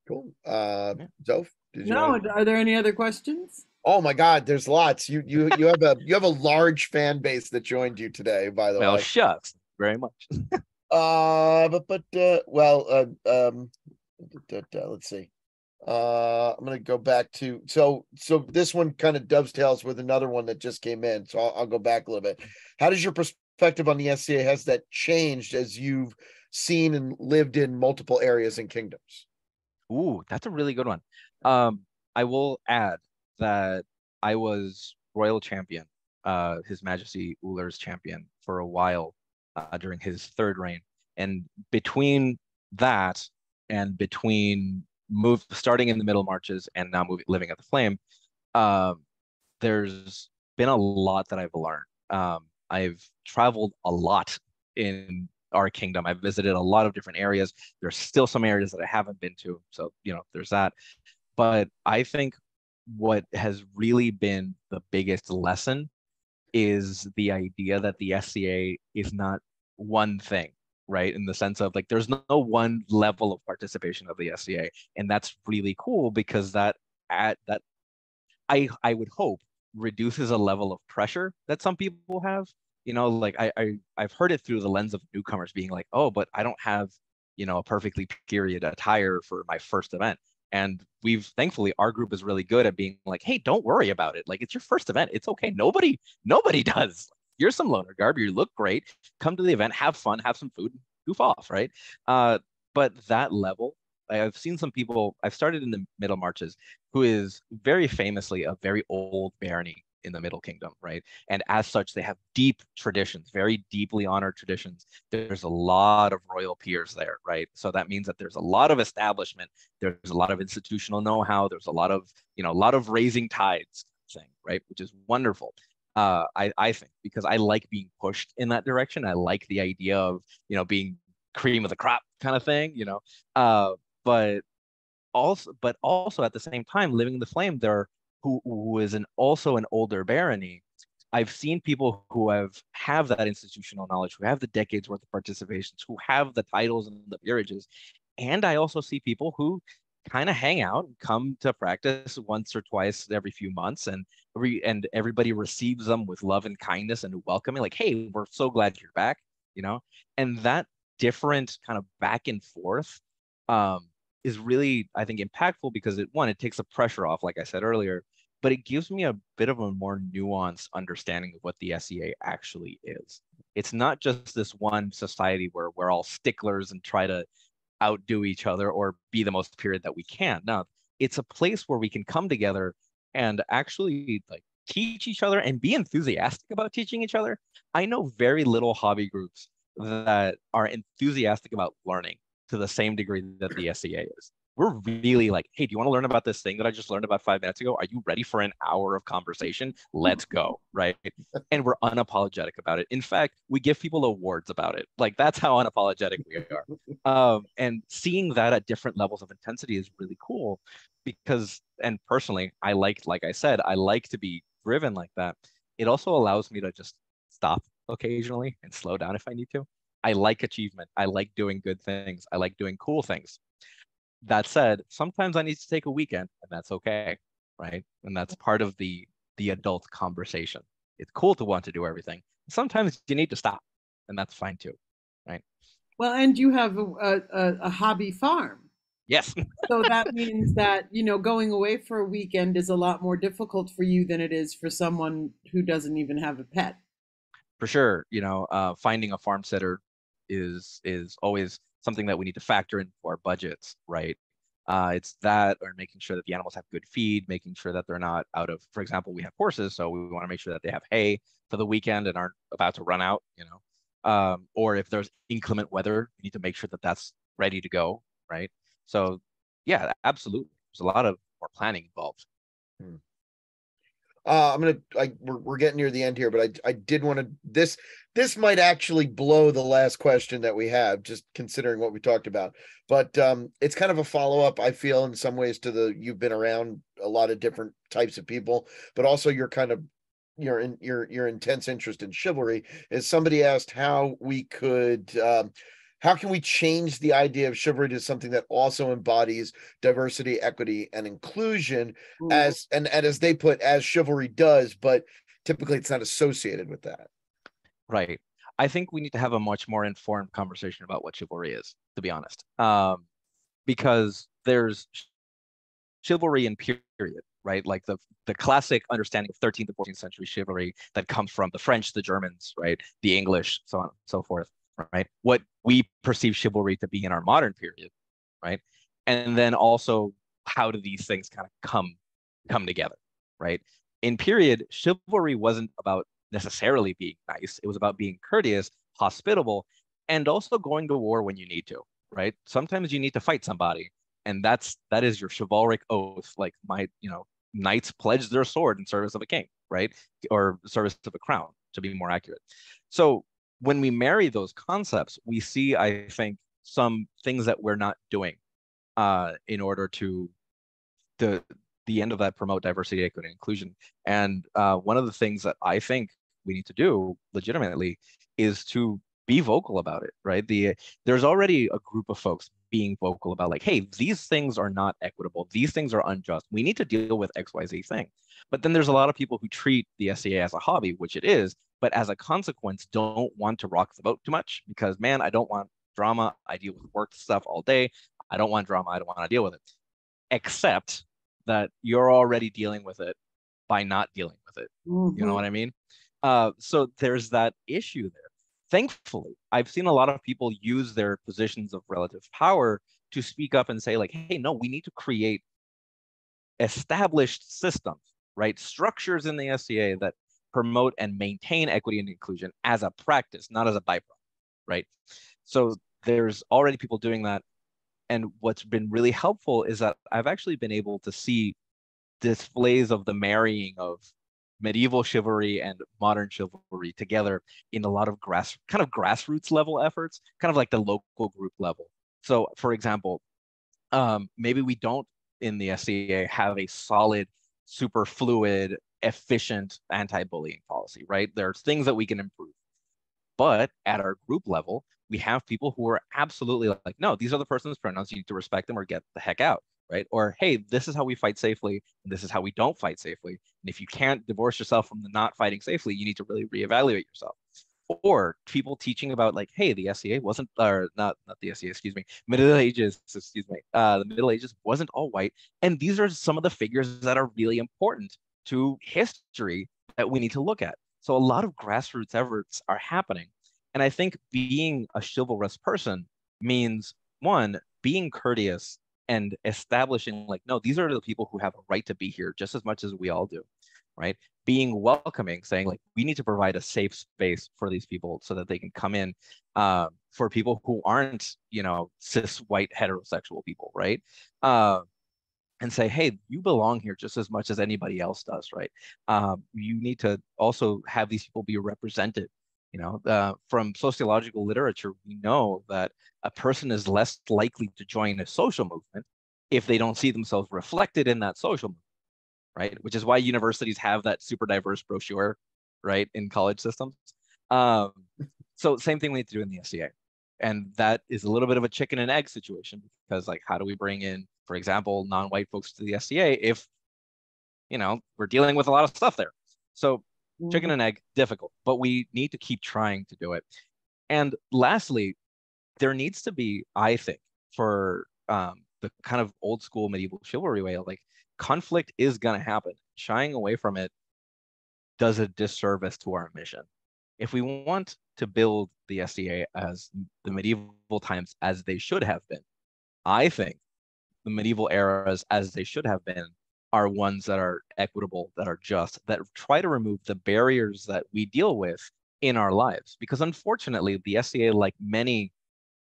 Cool. Yeah. Zoph, did you No, want to? are there any other questions? Oh my God, there's lots. You have a large fan base that joined you today, by the Well, way. shucks, very much. Let's see. I'm gonna go back to so this one kind of dovetails with another one that just came in. So I'll go back a little bit. How does your perspective on the SCA, has that changed as you've seen and lived in multiple areas and kingdoms? Ooh, that's a really good one. I will add that I was royal champion, His Majesty Uller's champion for a while, during his third reign. And between that and between starting in the Middle Marches and now living at the Flame, um, there's been a lot that I've learned. I've traveled a lot in our kingdom. I've visited a lot of different areas. There's still some areas that I haven't been to. So, there's that. But I think what has really been the biggest lesson is the idea that the SCA is not one thing, right? In the sense of like, there's no one level of participation of the SCA. And that's really cool, because that I would hope reduces a level of pressure that some people have. Like I've heard it through the lens of newcomers being like, oh, but I don't have, a perfectly period attire for my first event. And thankfully our group is really good at being like, hey, don't worry about it. Like, it's your first event. It's okay. Nobody does. Here's some loaner garb. You look great. Come to the event, have fun, have some food, goof off, right? But that level, I've seen some people, I've started in the Middle Marches, who is very famously a very old barony in the Middle Kingdom, right? And as such, they have deep traditions, very deeply honored traditions. There's a lot of royal peers there, right? So that means that there's a lot of establishment, there's a lot of institutional know-how, there's a lot of raising tides thing, right? Which is wonderful. I think, because I like being pushed in that direction. I like the idea of, being cream of the crop kind of thing, but also at the same time, living in the Flame, there who is also an older barony. I've seen people who have that institutional knowledge, who have the decades worth of participations, who have the titles and the peerages, and I also see people who kind of hang out and come to practice once or twice every few months, and everybody receives them with love and kindness and welcoming, like, hey, we're so glad you're back, and that different kind of back and forth, is really, I think, impactful, because it takes the pressure off, like I said earlier, but it gives me a bit of a more nuanced understanding of what the SCA actually is. It's not just this one society where we're all sticklers and try to outdo each other or be the most period that we can. No, it's a place where we can come together and actually like teach each other and be enthusiastic about teaching each other. I know very little hobby groups that are enthusiastic about learning to the same degree that the SCA is. We're really like, hey, do you want to learn about this thing that I just learned about 5 minutes ago? Are you ready for an hour of conversation? Let's go, right? And we're unapologetic about it. In fact, we give people awards about it. Like, that's how unapologetic we are. And seeing that at different levels of intensity is really cool, because, and personally, like I said, I like to be driven like that. It also allows me to just stop occasionally and slow down if I need to. I like achievement. I like doing good things. I like doing cool things. That said, sometimes I need to take a weekend, and that's okay, right? And that's part of the adult conversation. It's cool to want to do everything. Sometimes you need to stop, and that's fine too, right? Well, and you have a hobby farm. Yes. So that means that, going away for a weekend is a lot more difficult for you than it is for someone who doesn't even have a pet. For sure. Finding a farm sitter is always something that we need to factor into our budgets, right? It's that, or making sure that the animals have good feed, making sure that they're not out of, for example, we have horses, so we want to make sure that they have hay for the weekend and aren't about to run out, or if there's inclement weather, we need to make sure that that's ready to go, right? So yeah, absolutely. There's a lot of more planning involved. I'm gonna we're getting near the end here, but I did want to this might actually blow the last question that we have, just considering what we talked about. But it's kind of a follow-up, I feel, in some ways to the you've been around a lot of different types of people, but also your kind of your intense interest in chivalry. Is somebody asked how we could how can we change the idea of chivalry to something that also embodies diversity, equity, and inclusion, as and as they put, as chivalry does, but typically it's not associated with that. Right. I think we need to have a much more informed conversation about what chivalry is, to be honest. Because there's chivalry in period, right? Like the classic understanding of 13th and 14th century chivalry that comes from the French, the Germans, right? The English, so on and so forth, right? What we perceive chivalry to be in our modern period, right? And then also, how do these things kind of come together, right? In period, chivalry wasn't about necessarily being nice. It was about being courteous, hospitable, and also going to war when you need to, right? Sometimes you need to fight somebody, and that is your chivalric oath. Like knights pledge their sword in service of a king, right? Or service of a crown, to be more accurate. So when we marry those concepts, we see, I think, some things that we're not doing in order to the end of that promote diversity, equity, and inclusion. And one of the things that I think we need to do legitimately is to be vocal about it, right? There's already a group of folks being vocal about like, hey, these things are not equitable. These things are unjust. We need to deal with XYZ thing. But then there's a lot of people who treat the SCA as a hobby, which it is, but as a consequence, don't want to rock the boat too much because, man, I don't want drama. I deal with work stuff all day. I don't want drama. I don't want to deal with it. Except that you're already dealing with it by not dealing with it. You know what I mean? So there's that issue there. Thankfully, I've seen a lot of people use their positions of relative power to speak up and say like, hey, no, we need to create established systems, right? Structures in the SCA that promote and maintain equity and inclusion as a practice, not as a byproduct, right? So there's already people doing that. And what's been really helpful is that I've actually been able to see displays of the marrying of medieval chivalry and modern chivalry together in a lot of grassroots level efforts, kind of like the local group level. So, for example, maybe we don't in the SCA have a solid, super fluid, efficient anti-bullying policy, right? There's things that we can improve. But at our group level, we have people who are absolutely like, no, these are the person's pronouns. You need to respect them or get the heck out, right? Or, hey, this is how we fight safely, and this is how we don't fight safely. And if you can't divorce yourself from the not fighting safely, you need to really reevaluate yourself. Or people teaching about like, hey, the SCA wasn't, or not the SCA, excuse me, Middle Ages, excuse me, the Middle Ages wasn't all white. And these are some of the figures that are really important to history that we need to look at. So a lot of grassroots efforts are happening. And I think being a chivalrous person means, one, being courteous and establishing like, no, these are the people who have a right to be here just as much as we all do, right? Being welcoming, saying like, we need to provide a safe space for these people so that they can come in, for people who aren't, cis white heterosexual people, right? And say, hey, you belong here just as much as anybody else does, right? You need to also have these people be represented. From sociological literature, we know that a person is less likely to join a social movement if they don't see themselves reflected in that social movement, right? Which is why universities have that super diverse brochure, right, in college systems. So same thing we need to do in the SCA. And that is a little bit of a chicken and egg situation because, like, how do we bring in, for example, non-white folks to the SCA if, we're dealing with a lot of stuff there. So chicken and egg, difficult, but we need to keep trying to do it. And lastly, there needs to be, I think, for the kind of old school medieval chivalry way, like conflict is going to happen. Shying away from it does a disservice to our mission. If we want to build the SCA as the medieval times as they should have been, I think the medieval eras as they should have been are ones that are equitable, that are just, that try to remove the barriers that we deal with in our lives. Because unfortunately, the SCA, like many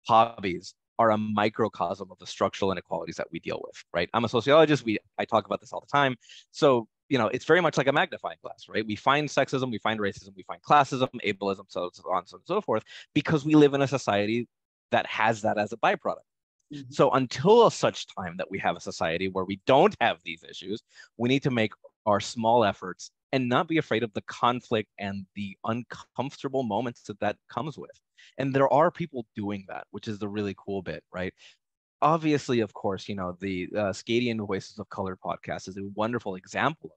hobbies, are a microcosm of the structural inequalities that we deal with, right? I'm a sociologist. I talk about this all the time. So, it's very much like a magnifying glass, right? We find sexism, we find racism, we find classism, ableism, so on and so forth, because we live in a society that has that as a byproduct. Mhm. So until such time that we have a society where we don't have these issues, we need to make our small efforts and not be afraid of the conflict and the uncomfortable moments that comes with. And there are people doing that, which is the really cool bit, right? Obviously, of course, the SCAdian Voices of Color podcast is a wonderful example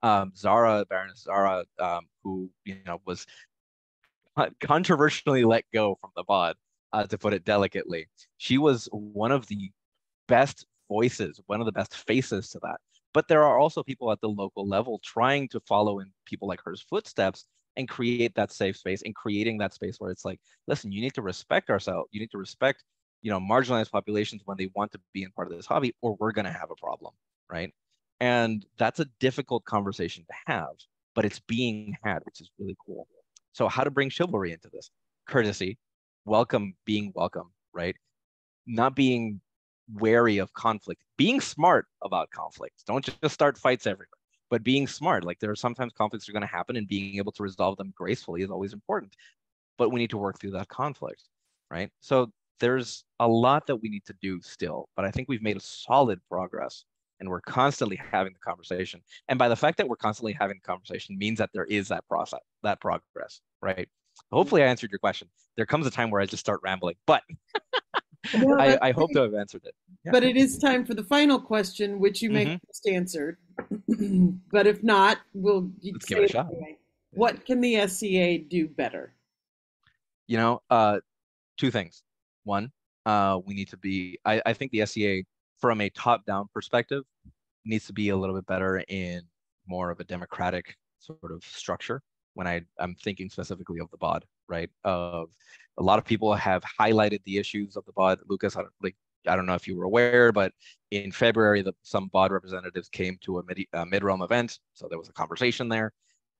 of Zara, Baroness Zara, who, was controversially let go from the pod, to put it delicately. She was one of the best voices, one of the best faces to that. But there are also people at the local level trying to follow in people like her's footsteps and create that safe space and creating that space where it's like, listen, you need to respect ourselves. You need to respect, marginalized populations when they want to be in part of this hobby, or we're going to have a problem, right? And that's a difficult conversation to have, but it's being had, which is really cool. So how to bring chivalry into this? Courtesy, being welcome, right? Not being wary of conflict, being smart about conflict. Don't just start fights everywhere, but being smart. Like, there are sometimes conflicts are going to happen, and being able to resolve them gracefully is always important. But we need to work through that conflict, right? So there's a lot that we need to do still, but I think we've made a solid progress, and we're constantly having the conversation. And by the fact that we're constantly having the conversation means that there is that process, that progress, right? Hopefully I answered your question. There comes a time where I just start rambling, but No, I hope to have answered it. Yeah. But it is time for the final question, which you may just answered. But if not, Let's give it a shot. Anyway. What can the SCA do better? Two things. One, we need to be, I think the SCA, from a top-down perspective, needs to be a little bit better in more of a democratic sort of structure. When I'm thinking specifically of the bod, right? Of a lot of people have highlighted the issues of the bod. Lucas, I don't know if you were aware, but in February, some bod representatives came to a mid-realm event, so there was a conversation there.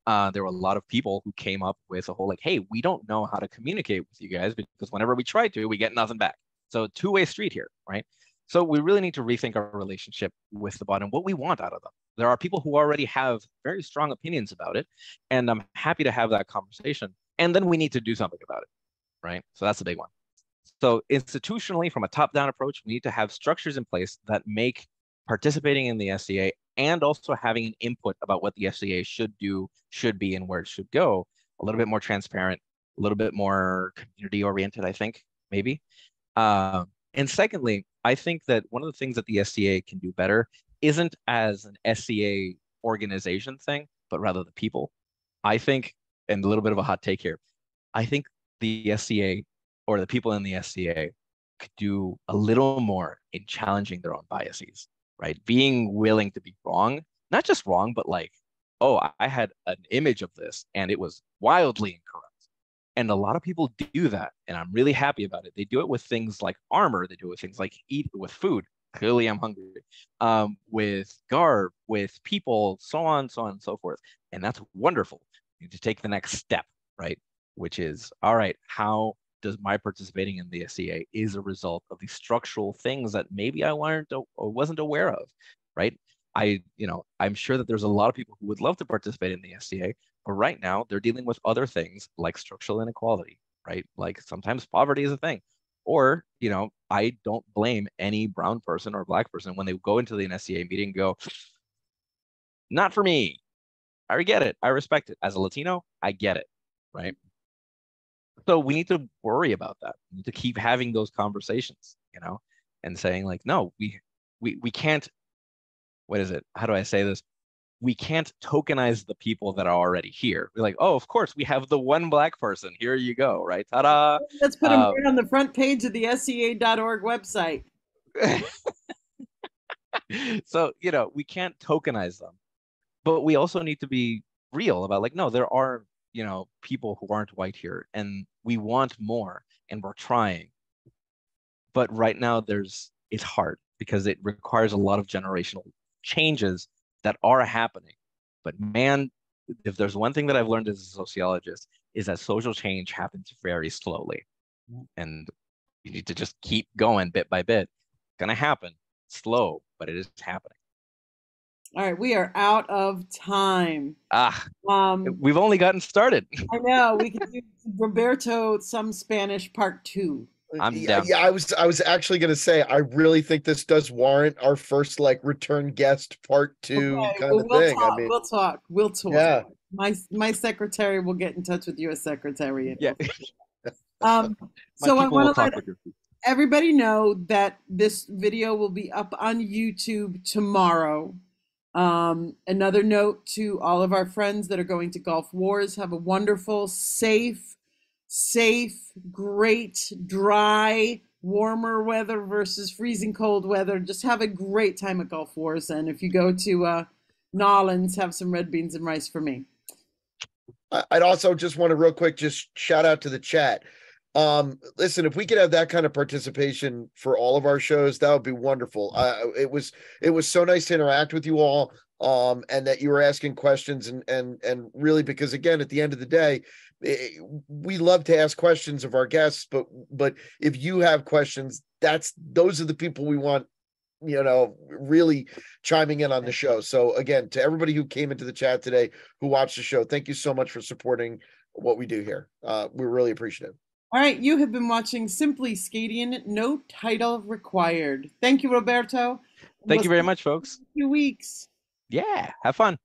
There were a lot of people who came up with a whole hey, we don't know how to communicate with you guys because whenever we try to, we get nothing back. So two-way street here, right? So we really need to rethink our relationship with the bod and what we want out of them. There are people who already have very strong opinions about it, and I'm happy to have that conversation. And then we need to do something about it, right? So that's the big one. So institutionally, from a top-down approach, we need to have structures in place that make participating in the SCA and also having an input about what the SCA should do, should be, and where it should go a little bit more transparent, a little bit more community-oriented, I think, maybe. And secondly, I think that one of the things that the SCA can do better isn't as an SCA organization thing, but rather the people. I think, and a little bit of a hot take here, I think the SCA or the people in the SCA could do a little more in challenging their own biases, right? Being willing to be wrong, not just wrong, but oh, I had an image of this and it was wildly incorrect. And a lot of people do that, and I'm really happy about it. They do it with things like armor. They do it with things like eat with food. Clearly, I'm hungry. With garb, with people, so on and so forth. And that's wonderful. You need to take the next step, right? Which is, all right, how does my participating in the SCA is a result of these structural things that maybe I learned or wasn't aware of, right? I'm sure that there's a lot of people who would love to participate in the SCA, but right now they're dealing with other things like structural inequality, right? Like sometimes poverty is a thing. Or, I don't blame any brown person or black person when they go into the SCA meeting and go, not for me. I get it. I respect it. As a Latino, I get it, right? So we need to worry about that. We need to keep having those conversations, and saying no, we can't, what is it? How do I say this? We can't tokenize the people that are already here. We're like, oh, of course, we have the one black person. Here you go, right? Ta-da! Let's put them right on the front page of the SCA.org website. So, we can't tokenize them. But we also need to be real about no, there are, people who aren't white here, and we want more, and we're trying. But right now it's hard because it requires a lot of generational changes that are happening. But man, if there's one thing that I've learned as a sociologist, is that social change happens very slowly. And you need to just keep going bit by bit. It's going to happen slow, but it is happening. All right, we are out of time. Ah, Um, we've only gotten started. I know we could do Roberto some Spanish part 2. I'm Yeah, down. yeah, I was actually gonna say I really think this does warrant our first like return guest part two Okay, kind well, of thing. I talk. mean, We'll talk. We'll talk. yeah. My secretary will get in touch with your secretary. And Yeah, um, my so I people will want to talk let with your people. everybody know that this video will be up on YouTube tomorrow. Another note to all of our friends that are going to Gulf Wars: have a wonderful, safe, great, dry, warmer weather versus freezing cold weather. Just have a great time at Gulf Wars. And if you go to Nolans, have some red beans and rice for me. I'd also just want to real quick just shout out to the chat. Listen, if we could have that kind of participation for all of our shows, that would be wonderful. It was so nice to interact with you all, and that you were asking questions and really, because again, at the end of the day, we love to ask questions of our guests, but if you have questions, those are the people we want, really chiming in on the show. So again, to everybody who came into the chat today, who watched the show, thank you so much for supporting what we do here. We're really appreciative. All right, you have been watching Simply SCAdian, no title required. Thank you, Roberto. Thank you very much, folks. 2 weeks. Yeah, have fun.